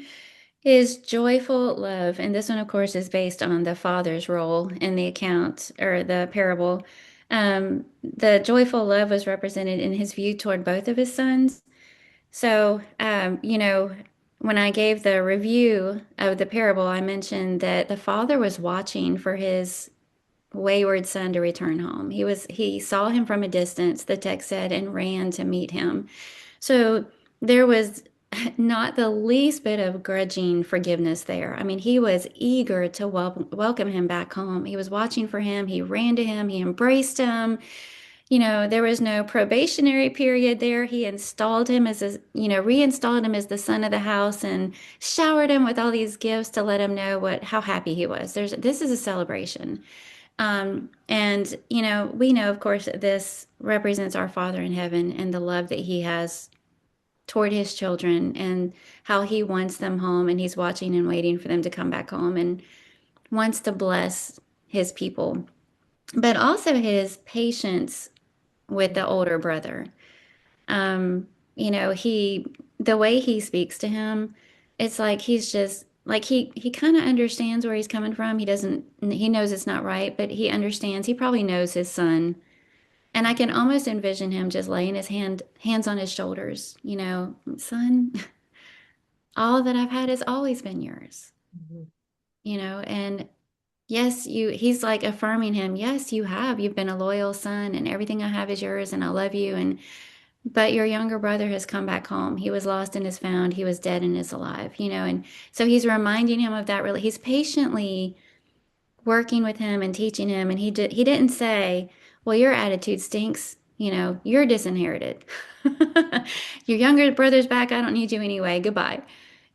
is joyful love. And this one, of course, is based on the father's role in the account or the parable. The joyful love was represented in his view toward both of his sons. So, when I gave the review of the parable, I mentioned that the father was watching for his wayward son to return home. He saw him from a distance, the text said, and ran to meet him. So there was not the least bit of grudging forgiveness there. I mean, he was eager to welcome him back home. He was watching for him. He ran to him. He embraced him. There was no probationary period there. He installed him reinstalled him as the son of the house and showered him with all these gifts to let him know how happy he was. This is a celebration. And we know, of course, that this represents our Father in heaven and the love that he has toward his children and how he wants them home and he's watching and waiting for them to come back home and wants to bless. his people, but also his patience with the older brother. Um, he the way he speaks to him, it's like he's just like he kind of understands where he's coming from. He knows it's not right, but he understands. He probably knows his son. And I can almost envision him just laying his hands on his shoulders, son, all that I've had has always been yours, Mhm. and yes, he's like affirming him, yes, you have. You've been a loyal son and everything I have is yours and I love you. But your younger brother has come back home. He was lost and is found. He was dead and is alive, and so he's reminding him of that. Really, he's patiently working with him and teaching him. And he didn't say, "Well, your attitude stinks. You're disinherited. Your younger brother's back. I don't need you anyway. Goodbye."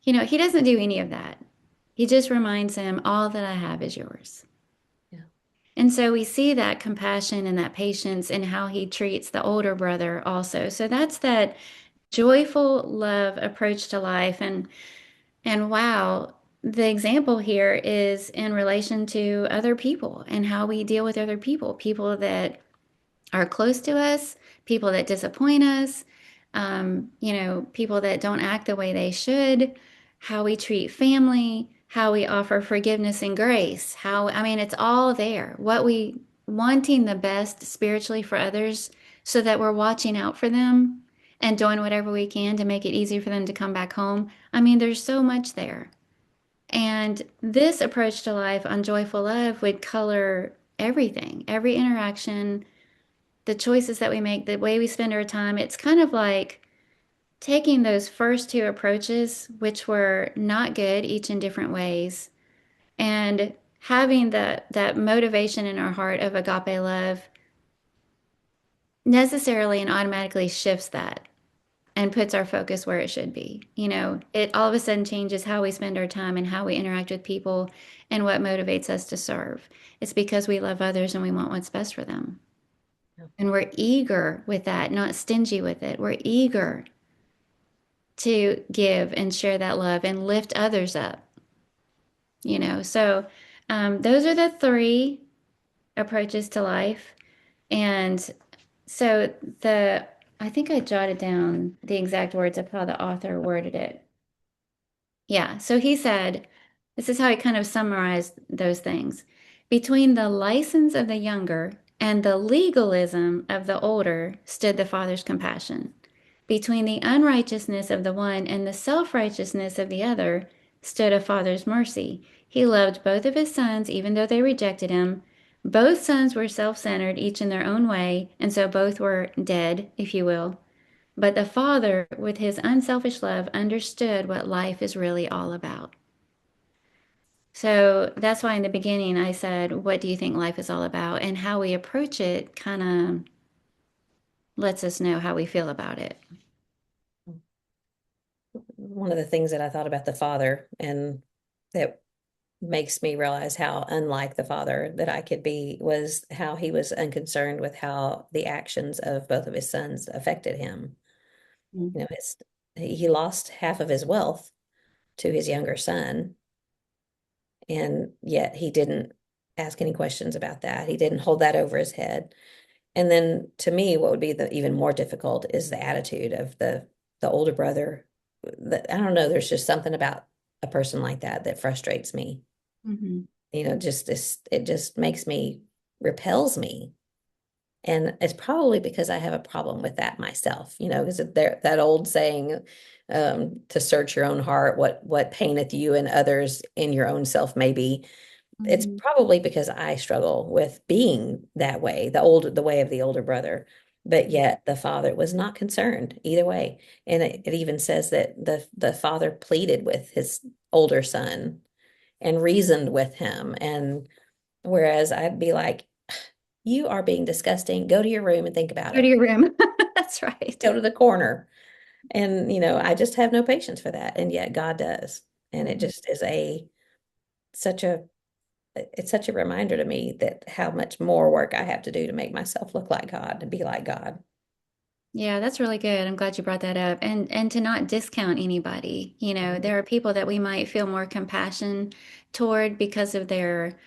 He doesn't do any of that. He just reminds him, "All that I have is yours." Yeah. And so we see that compassion and that patience in how he treats the older brother also. So that's that joyful love approach to life. And wow, the example here is in relation to other people and how we deal with other people, people that are close to us, people that disappoint us, people that don't act the way they should, how we treat family, how we offer forgiveness and grace, I mean, it's all there. What we wanting the best spiritually for others so that we're watching out for them and doing whatever we can to make it easier for them to come back home. I mean, there's so much there. And this approach to life on joyful love would color everything, every interaction, the choices that we make, the way we spend our time. It's kind of like taking those first two approaches, which were not good, each in different ways, and having that motivation in our heart of agape love necessarily and automatically shifts that and puts our focus where it should be. It all of a sudden changes how we spend our time and how we interact with people and what motivates us to serve. It's because we love others and we want what's best for them. Yeah. And we're eager with that, not stingy with it. We're eager to give and share that love and lift others up. So those are the three approaches to life. And so I think I jotted down the exact words of how the author worded it. Yeah. So he said, this is how he kind of summarized those things. Between the license of the younger and the legalism of the older stood the father's compassion. Between the unrighteousness of the one and the self-righteousness of the other stood a father's mercy. He loved both of his sons, even though they rejected him. Both sons were self-centered, each in their own way, and so both were dead, if you will. But the father, with his unselfish love, understood what life is really all about. So that's why in the beginning I said, what do you think life is all about? And how we approach it kind of lets us know how we feel about it. One of the things that I thought about the father and that makes me realize how unlike the father that I could be was how he was unconcerned with how the actions of both of his sons affected him. Mm. You know, he lost half of his wealth to his younger son, and yet he didn't ask any questions about that. He didn't hold that over his head. And then to me, what would be the even more difficult is the attitude of the older brother. That I don't know, there's just something about a person like that that frustrates me. Mhm. Just this, it just makes me repels me. And it's probably because I have a problem with that myself, because there that old saying, to search your own heart, what paineth you and others in your own self may be. It's Mhm. probably because I struggle with being that way, the way of the older brother. But yet the father was not concerned either way. And it even says that the father pleaded with his older son and reasoned with him. And whereas I'd be like, you are being disgusting. Go to your room and think about Go to it. your room. That's right. Go to the corner. And, I just have no patience for that. And yet God does. And it Mhm. just is such a, it's such a reminder to me that how much more work I have to do to make myself look like God, to be like God. Yeah, that's really good. I'm glad you brought that up. And to not discount anybody. There are people that we might feel more compassion toward because of their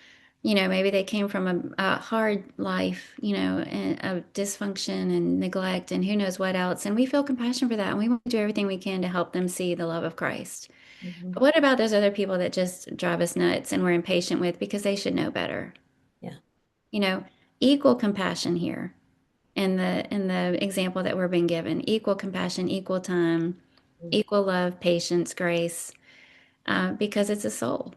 Maybe they came from a hard life, and of dysfunction and neglect and who knows what else. And we feel compassion for that. And we want to do everything we can to help them see the love of Christ. Mhm. But what about those other people that just drive us nuts and we're impatient with because they should know better? Yeah. You know, equal compassion here in the example that we're being given. Equal compassion, equal time, Mm. equal love, patience, grace, because it's a soul.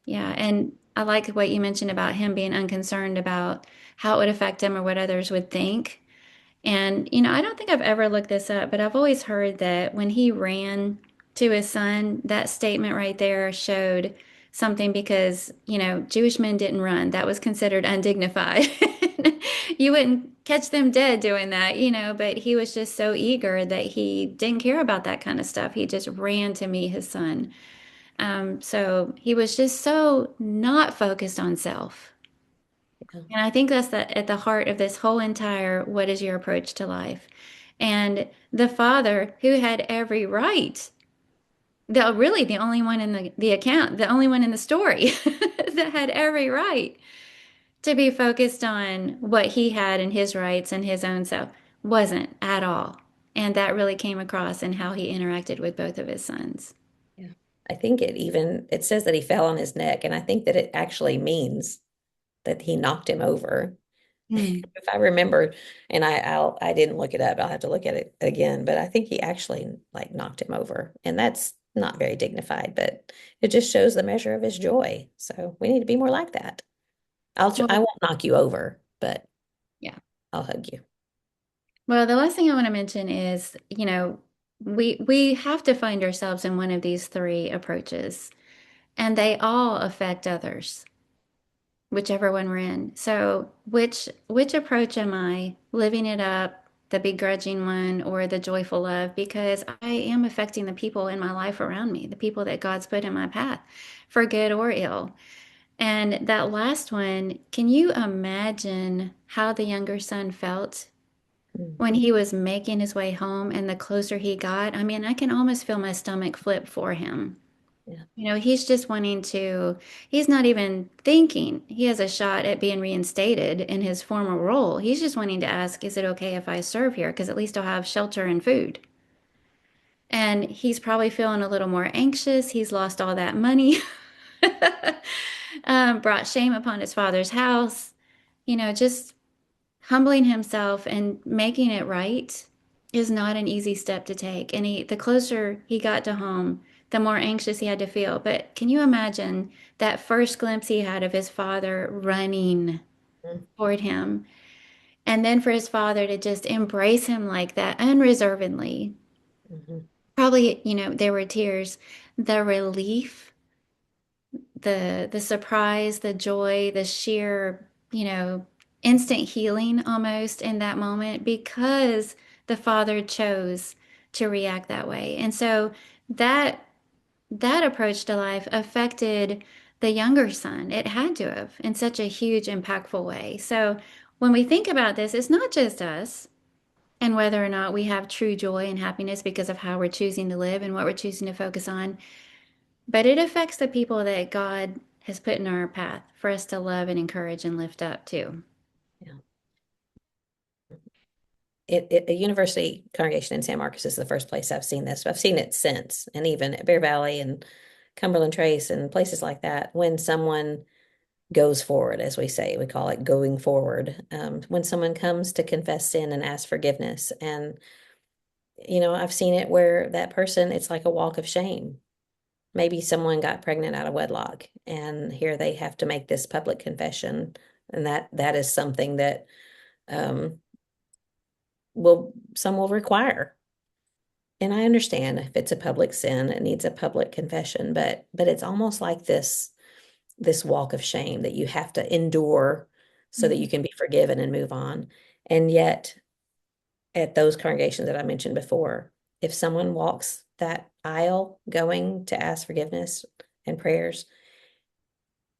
Yeah, Yeah. and I like what you mentioned about him being unconcerned about how it would affect him or what others would think. And, I don't think I've ever looked this up, but I've always heard that when he ran to his son, that statement right there showed something because, Jewish men didn't run. That was considered undignified. You wouldn't catch them dead doing that, but he was just so eager that he didn't care about that kind of stuff. He just ran to meet his son. So he was just so not focused on self. Yeah. And I think that's at the heart of this whole entire what is your approach to life? And the father who had every right, really the only one in the account, the only one in the story that had every right to be focused on what he had and his rights and his own self, wasn't at all. And that really came across in how he interacted with both of his sons. Yeah. I think it says that he fell on his neck, and I think that it actually means that he knocked him over. Hmm. If I remember, and I didn't look it up. I'll have to look at it again, but I think he actually like knocked him over, and that's not very dignified, but it just shows the measure of his joy. So we need to be more like that. I Well, won't knock you over, but yeah. I'll hug you. Well, the last thing I want to mention is, we have to find ourselves in one of these three approaches, and they all affect others, whichever one we're in. So, which approach am I? Living it up, the begrudging one, or the joyful love? Because I am affecting the people in my life around me, the people that God's put in my path, for good or ill. And that last one, can you imagine how the younger son felt Mm. when he was making his way home and the closer he got? I mean, I can almost feel my stomach flip for him. Yeah. He's just wanting to, he's not even thinking he has a shot at being reinstated in his former role. He's just wanting to ask, is it okay if I serve here? Because at least I'll have shelter and food. And he's probably feeling a little more anxious. He's lost all that money, brought shame upon his father's house, just humbling himself and making it right is not an easy step to take. And the closer he got to home, the more anxious he had to feel. But can you imagine that first glimpse he had of his father running Mm. toward him? And then for his father to just embrace him like that unreservedly. Mhm. Probably, there were tears, the relief, the surprise, the joy, the sheer, instant healing almost in that moment because the father chose to react that way. And so that that approach to life affected the younger son. It had to have in such a huge, impactful way. So when we think about this, it's not just us and whether or not we have true joy and happiness because of how we're choosing to live and what we're choosing to focus on. But it affects the people that God has put in our path for us to love and encourage and lift up too. Yeah. A university congregation in San Marcos is the first place I've seen this. I've seen it since, and even at Bear Valley and Cumberland Trace and places like that. When someone goes forward, as we say, we call it going forward. When someone comes to confess sin and ask forgiveness, and I've seen it where that person, it's like a walk of shame. Maybe someone got pregnant out of wedlock, and here they have to make this public confession, and that is something that um, will some will require. And I understand if it's a public sin, it needs a public confession, but it's almost like this walk of shame that you have to endure so that Mhm. you can be forgiven and move on. And yet, at those congregations that I mentioned before, if someone walks that aisle going to ask forgiveness and prayers,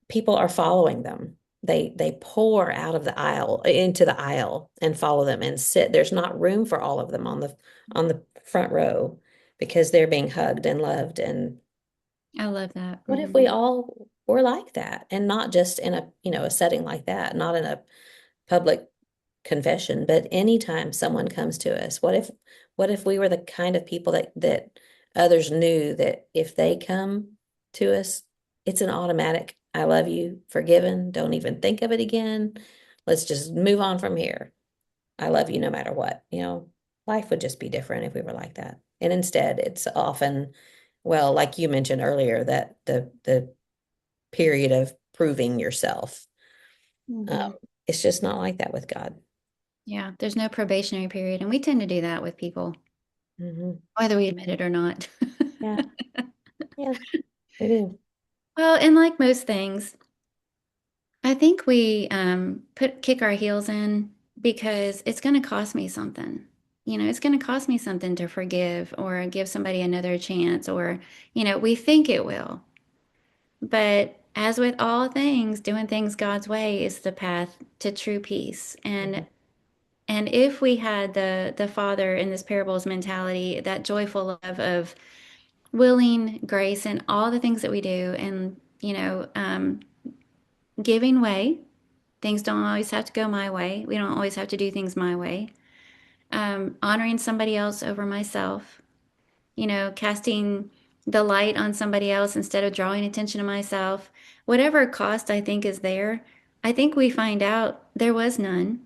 people are following them. They pour out of the aisle into the aisle and follow them and sit. There's not room for all of them on the front row because they're being hugged and loved. And I love that. what if we all we're like that, and not just in a, a setting like that, not in a public confession, but anytime someone comes to us, what if we were the kind of people that others knew that if they come to us, it's an automatic, I love you, forgiven, don't even think of it again. Let's just move on from here. I love you no matter what. Life would just be different if we were like that. And instead, it's often, well, like you mentioned earlier, that the period of proving yourself. Um, Hmm. it's just not like that with God. Yeah, there's no probationary period, and we tend to do that with people, Hmm. whether we admit it or not. Yeah, yeah, we do. Well, and like most things, I think we put kick our heels in because it's going to cost me something. It's going to cost me something to forgive or give somebody another chance, or, we think it will. But as with all things, doing things God's way is the path to true peace. And Mhm. if we had the father in this parable's mentality, that joyful love of willing grace and all the things that we do, and giving way. Things don't always have to go my way. We don't always have to do things my way. Honoring somebody else over myself. Casting the light on somebody else instead of drawing attention to myself. Whatever cost I think is there, I think we find out there was none.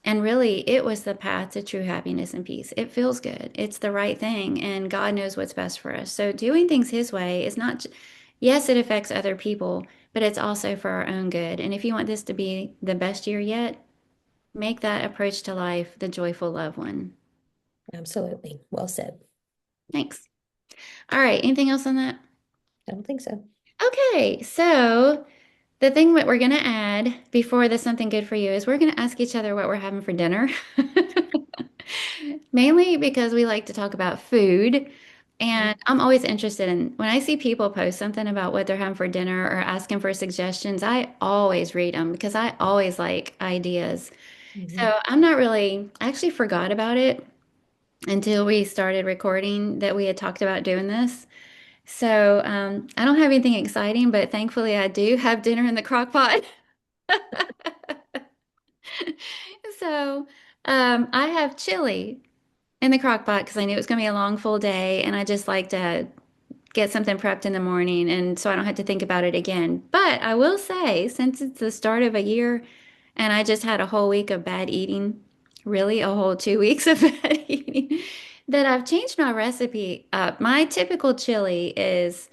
And really, it was the path to true happiness and peace. It feels good. It's the right thing, and God knows what's best for us. So, doing things His way is not, yes, it affects other people, but it's also for our own good. And if you want this to be the best year yet, make that approach to life the joyful love one. Absolutely. Well said. Thanks. All right. Anything else on that? I don't think so. Okay. So, the thing that we're going to add before this something good for you is we're going to ask each other what we're having for dinner. Mainly because we like to talk about food. And I'm always interested in when I see people post something about what they're having for dinner or asking for suggestions, I always read them because I always like ideas. Mm-hmm. So I'm not really, I actually forgot about it until we started recording that we had talked about doing this. So I don't have anything exciting, but thankfully I do have dinner in the crock pot. So I have chili in the crock pot because I knew it was going to be a long, full day, and I just like to get something prepped in the morning, and so I don't have to think about it again. But I will say, since it's the start of a year, and I just had a whole week of bad eating, really a whole 2 weeks of bad eating, that I've changed my recipe up. My typical chili is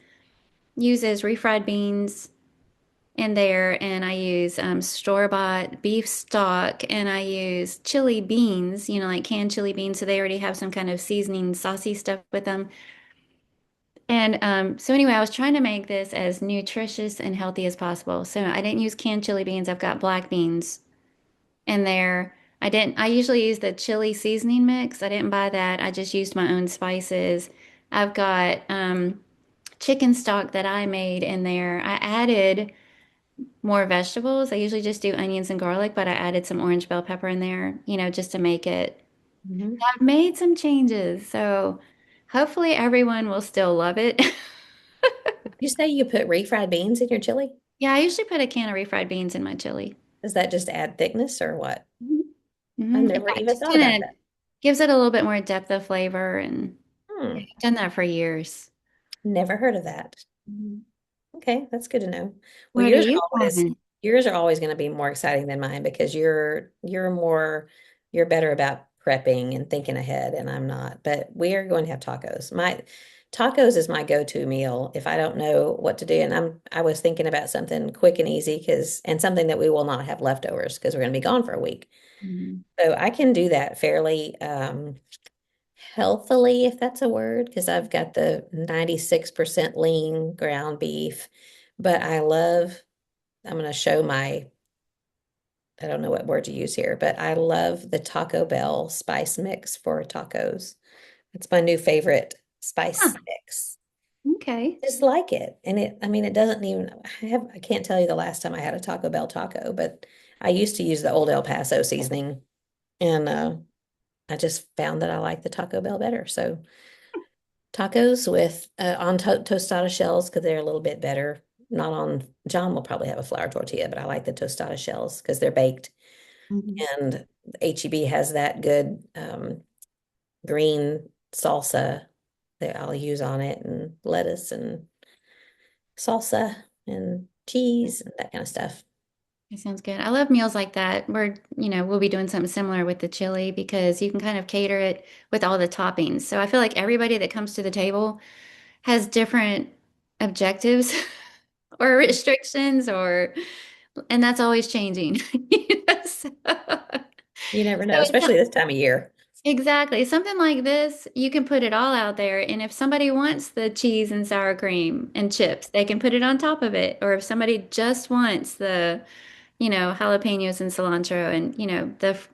uses refried beans in there, and I use store-bought beef stock, and I use chili beans, like canned chili beans, so they already have some kind of seasoning, saucy stuff with them. And so anyway, I was trying to make this as nutritious and healthy as possible. So I didn't use canned chili beans. I've got black beans in there. I usually use the chili seasoning mix. I didn't buy that. I just used my own spices. I've got chicken stock that I made in there. I added more vegetables. I usually just do onions and garlic, but I added some orange bell pepper in there, just to make it. Mm-hmm. I've made some changes. So hopefully everyone will still love it. You say you put refried beans in your chili? Yeah, I usually put a can of refried beans in my chili. Does that just add thickness or what? I've Mm-hmm. never Yeah, it even just thought about kind of that. gives it a little bit more depth of flavor, and Hmm. I've done that for years. Never heard of that. Mhm. Okay, that's good to know. Well, What are you having? yours are always going to be more exciting than mine because you're better about prepping and thinking ahead, and I'm not. But we are going to have tacos. My tacos is my go-to meal if I don't know what to do, and I was thinking about something quick and easy and something that we will not have leftovers because we're going to be gone for a week. Mhm. So I can do that fairly healthily, if that's a word, because I've got the 96% lean ground beef. But I'm going to show I don't know what word to use here, but I love the Taco Bell spice mix for tacos. It's my new favorite Huh, spice mix. okay. Just like it. And I mean, it doesn't even, I can't tell you the last time I had a Taco Bell taco, but I used to use the old El Paso seasoning. And I just found that I like the Taco Bell better. So tacos with on tostada shells because they're a little bit better. not on, John will probably have a flour tortilla, but I like the tostada shells because they're baked. Mhm. And HEB has that good green salsa that I'll use on it, and lettuce and salsa and cheese and that kind of stuff. That sounds good. I love meals like that. We'll be doing something similar with the chili because you can kind of cater it with all the toppings. So I feel like everybody that comes to the table has different objectives or restrictions and that's always changing. You never So know, especially this time of year. exactly. Something like this, you can put it all out there. And if somebody wants the cheese and sour cream and chips, they can put it on top of it. Or if somebody just wants the jalapenos and cilantro and,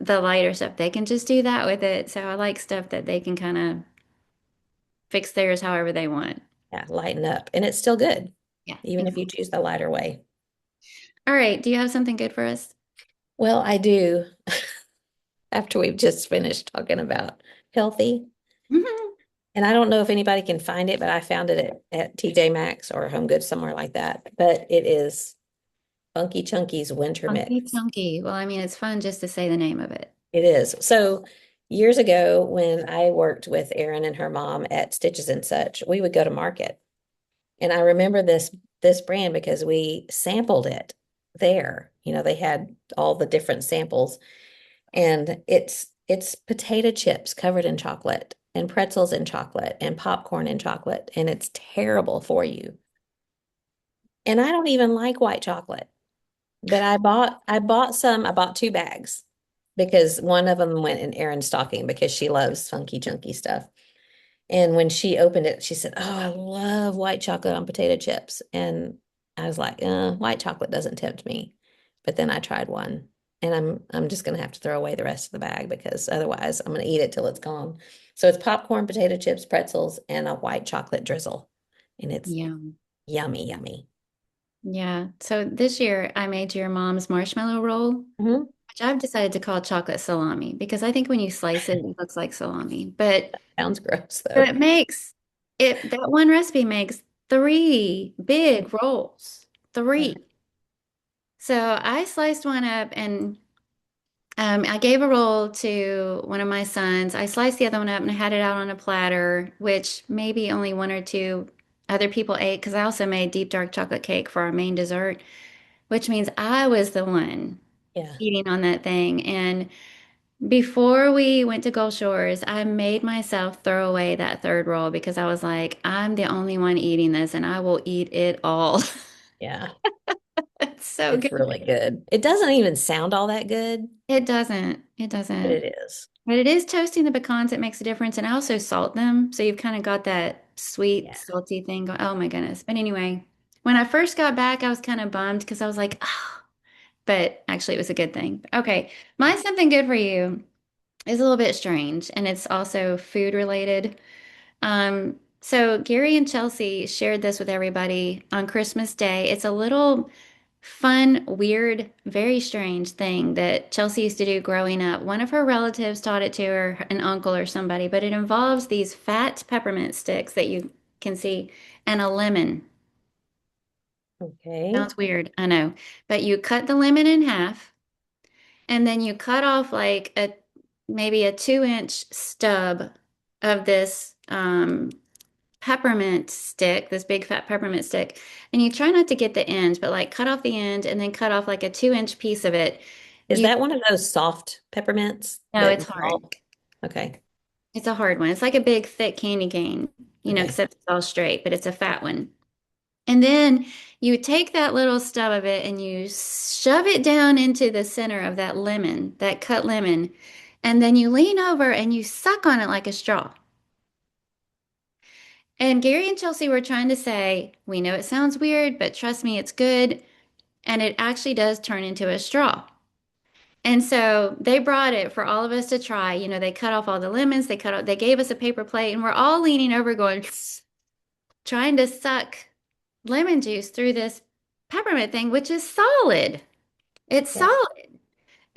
the lighter stuff, they can just do that with it. So I like stuff that they can kind of fix theirs however they want. Yeah, lighten up. And it's still good, Yeah, even if you exactly. choose the lighter way. All right. Do you have something good for us? Well, I do, after we've just finished talking about healthy. Mhm. And I don't know if anybody can find it, but I found it at TJ Maxx or Home Goods, somewhere like that. But it is Funky Chunky's Winter Funky Mix. Chunky. Well, I mean, it's fun just to say the name of it. It is. So years ago, when I worked with Erin and her mom at Stitches and Such, we would go to market. And I remember this brand because we sampled it there. They had all the different samples, and it's potato chips covered in chocolate and pretzels in chocolate and popcorn in chocolate, and it's terrible for you. And I don't even like white chocolate. But I bought two bags because one of them went in Erin's stocking because she loves funky chunky stuff. And when she opened it, she said, "Oh, I love white chocolate on potato chips." And I was like, white chocolate doesn't tempt me." But then I tried one, and I'm just gonna have to throw away the rest of the bag because otherwise I'm gonna eat it till it's gone. So it's popcorn, potato chips, pretzels, and a white chocolate drizzle. And it's Yeah. yummy, yummy. Yeah. So this year I made your mom's marshmallow roll, Hmm. which I've decided to call chocolate salami because I think when you slice it, it looks like salami. But Sounds gross so though. that one recipe makes three big rolls. Yeah. Three. So I sliced one up and I gave a roll to one of my sons. I sliced the other one up and I had it out on a platter, which maybe only one or two other people ate because I also made deep dark chocolate cake for our main dessert, which means I was the one Yeah. eating on that thing. And before we went to Gulf Shores, I made myself throw away that third roll because I was like, I'm the only one eating this and I will eat it all. Yeah. It's so It's good. really good. It doesn't even sound all that good, It doesn't. It but doesn't. it is. But it is toasting the pecans that makes a difference. And I also salt them. So you've kind of got that sweet, Yeah. salty thing going. Oh my goodness. But anyway, when I first got back, I was kind of bummed because I was like, oh, but actually it was a good thing. Okay. My something good for you is a little bit strange and it's also food related. So Gary and Chelsea shared this with everybody on Christmas Day. It's a little fun, weird, very strange thing that Chelsea used to do growing up. One of her relatives taught it to her, an uncle or somebody, but it involves these fat peppermint sticks that you can see and a lemon. Okay. Sounds weird, I know. But you cut the lemon in half and then you cut off like a maybe a 2-inch stub of this peppermint stick, this big fat peppermint stick, and you try not to get the end, but like cut off the end and then cut off like a 2-inch piece of it. Is You that one of those soft peppermints know that it's hard. dissolve? Okay. It's a hard one. It's like a big, thick candy cane, Okay. except it's all straight, but it's a fat one. And then you take that little stub of it and you shove it down into the center of that lemon, that cut lemon, and then you lean over and you suck on it like a straw. And Gary and Chelsea were trying to say, we know it sounds weird, but trust me, it's good. And it actually does turn into a straw. And so they brought it for all of us to try. They cut off all the lemons, they gave us a paper plate, and we're all leaning over going, trying to suck lemon juice through this peppermint thing, which is solid. It's Yeah. solid.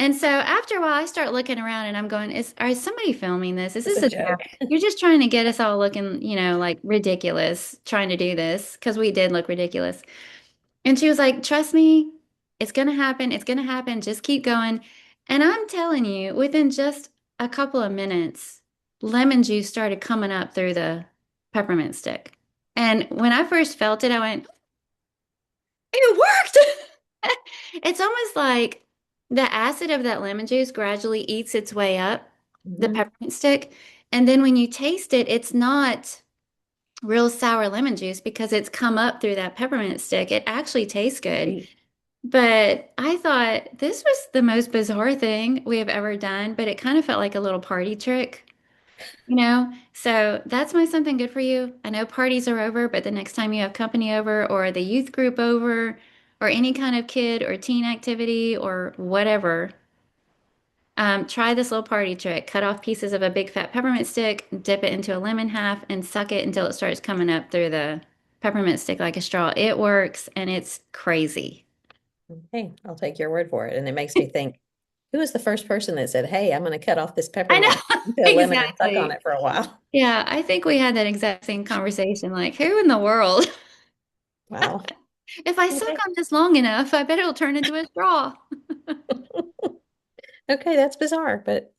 And so after a while, I start looking around and I'm going, is somebody filming this? Is It's this a a joke. joke? You're just trying to get us all looking, like ridiculous, trying to do this because we did look ridiculous. And she was like, trust me, it's going to happen. It's going to happen. Just keep going. And I'm telling you, within just a couple of minutes, lemon juice started coming up through the peppermint stick. And when I first felt it, I went, it worked. It's almost like the acid of that lemon juice gradually eats its way up the Mhm. peppermint stick. And then when you taste it, it's not real sour lemon juice because it's come up through that peppermint stick. It actually tastes good. Sweet. But I thought this was the most bizarre thing we have ever done, but it kind of felt like a little party trick, you know? So that's my something good for you. I know parties are over, but the next time you have company over or the youth group over or any kind of kid or teen activity or whatever, try this little party trick. Cut off pieces of a big fat peppermint stick, dip it into a lemon half, and suck it until it starts coming up through the peppermint stick like a straw. It works and it's crazy. Okay, I'll take your word for it. And it makes me think, who was the first person that said, "Hey, I'm going to cut off this I peppermint know, into a lemon and suck on exactly. it for a while"? Yeah, I think we had that exact same conversation. Like, who in the world? Wow. If I suck Okay. on this long enough, I bet it'll turn into a straw. Okay, that's bizarre, but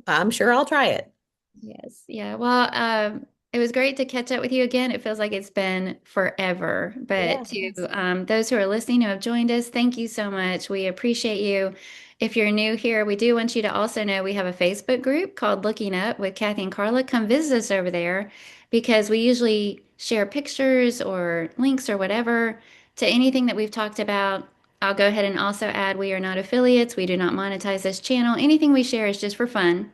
I'm sure I'll try it. Yes. Yeah. Well, it was great to catch up with you again. It feels like it's been forever. But Yeah. to Yes. those who are listening who have joined us, thank you so much. We appreciate you. If you're new here, we do want you to also know we have a Facebook group called Looking Up with Kathy and Carla. Come visit us over there because we usually share pictures or links or whatever to anything that we've talked about. I'll go ahead and also add we are not affiliates. We do not monetize this channel. Anything we share is just for fun.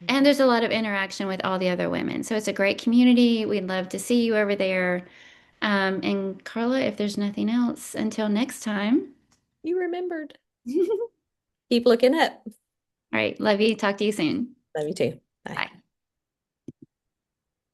And there's a lot of interaction with all the other women. So it's a great community. We'd love to see you over there. And Carla, if there's nothing else, until next time. You remembered. All Keep looking up. right. Love you. Talk to you soon. Love you too. Bye. Bye.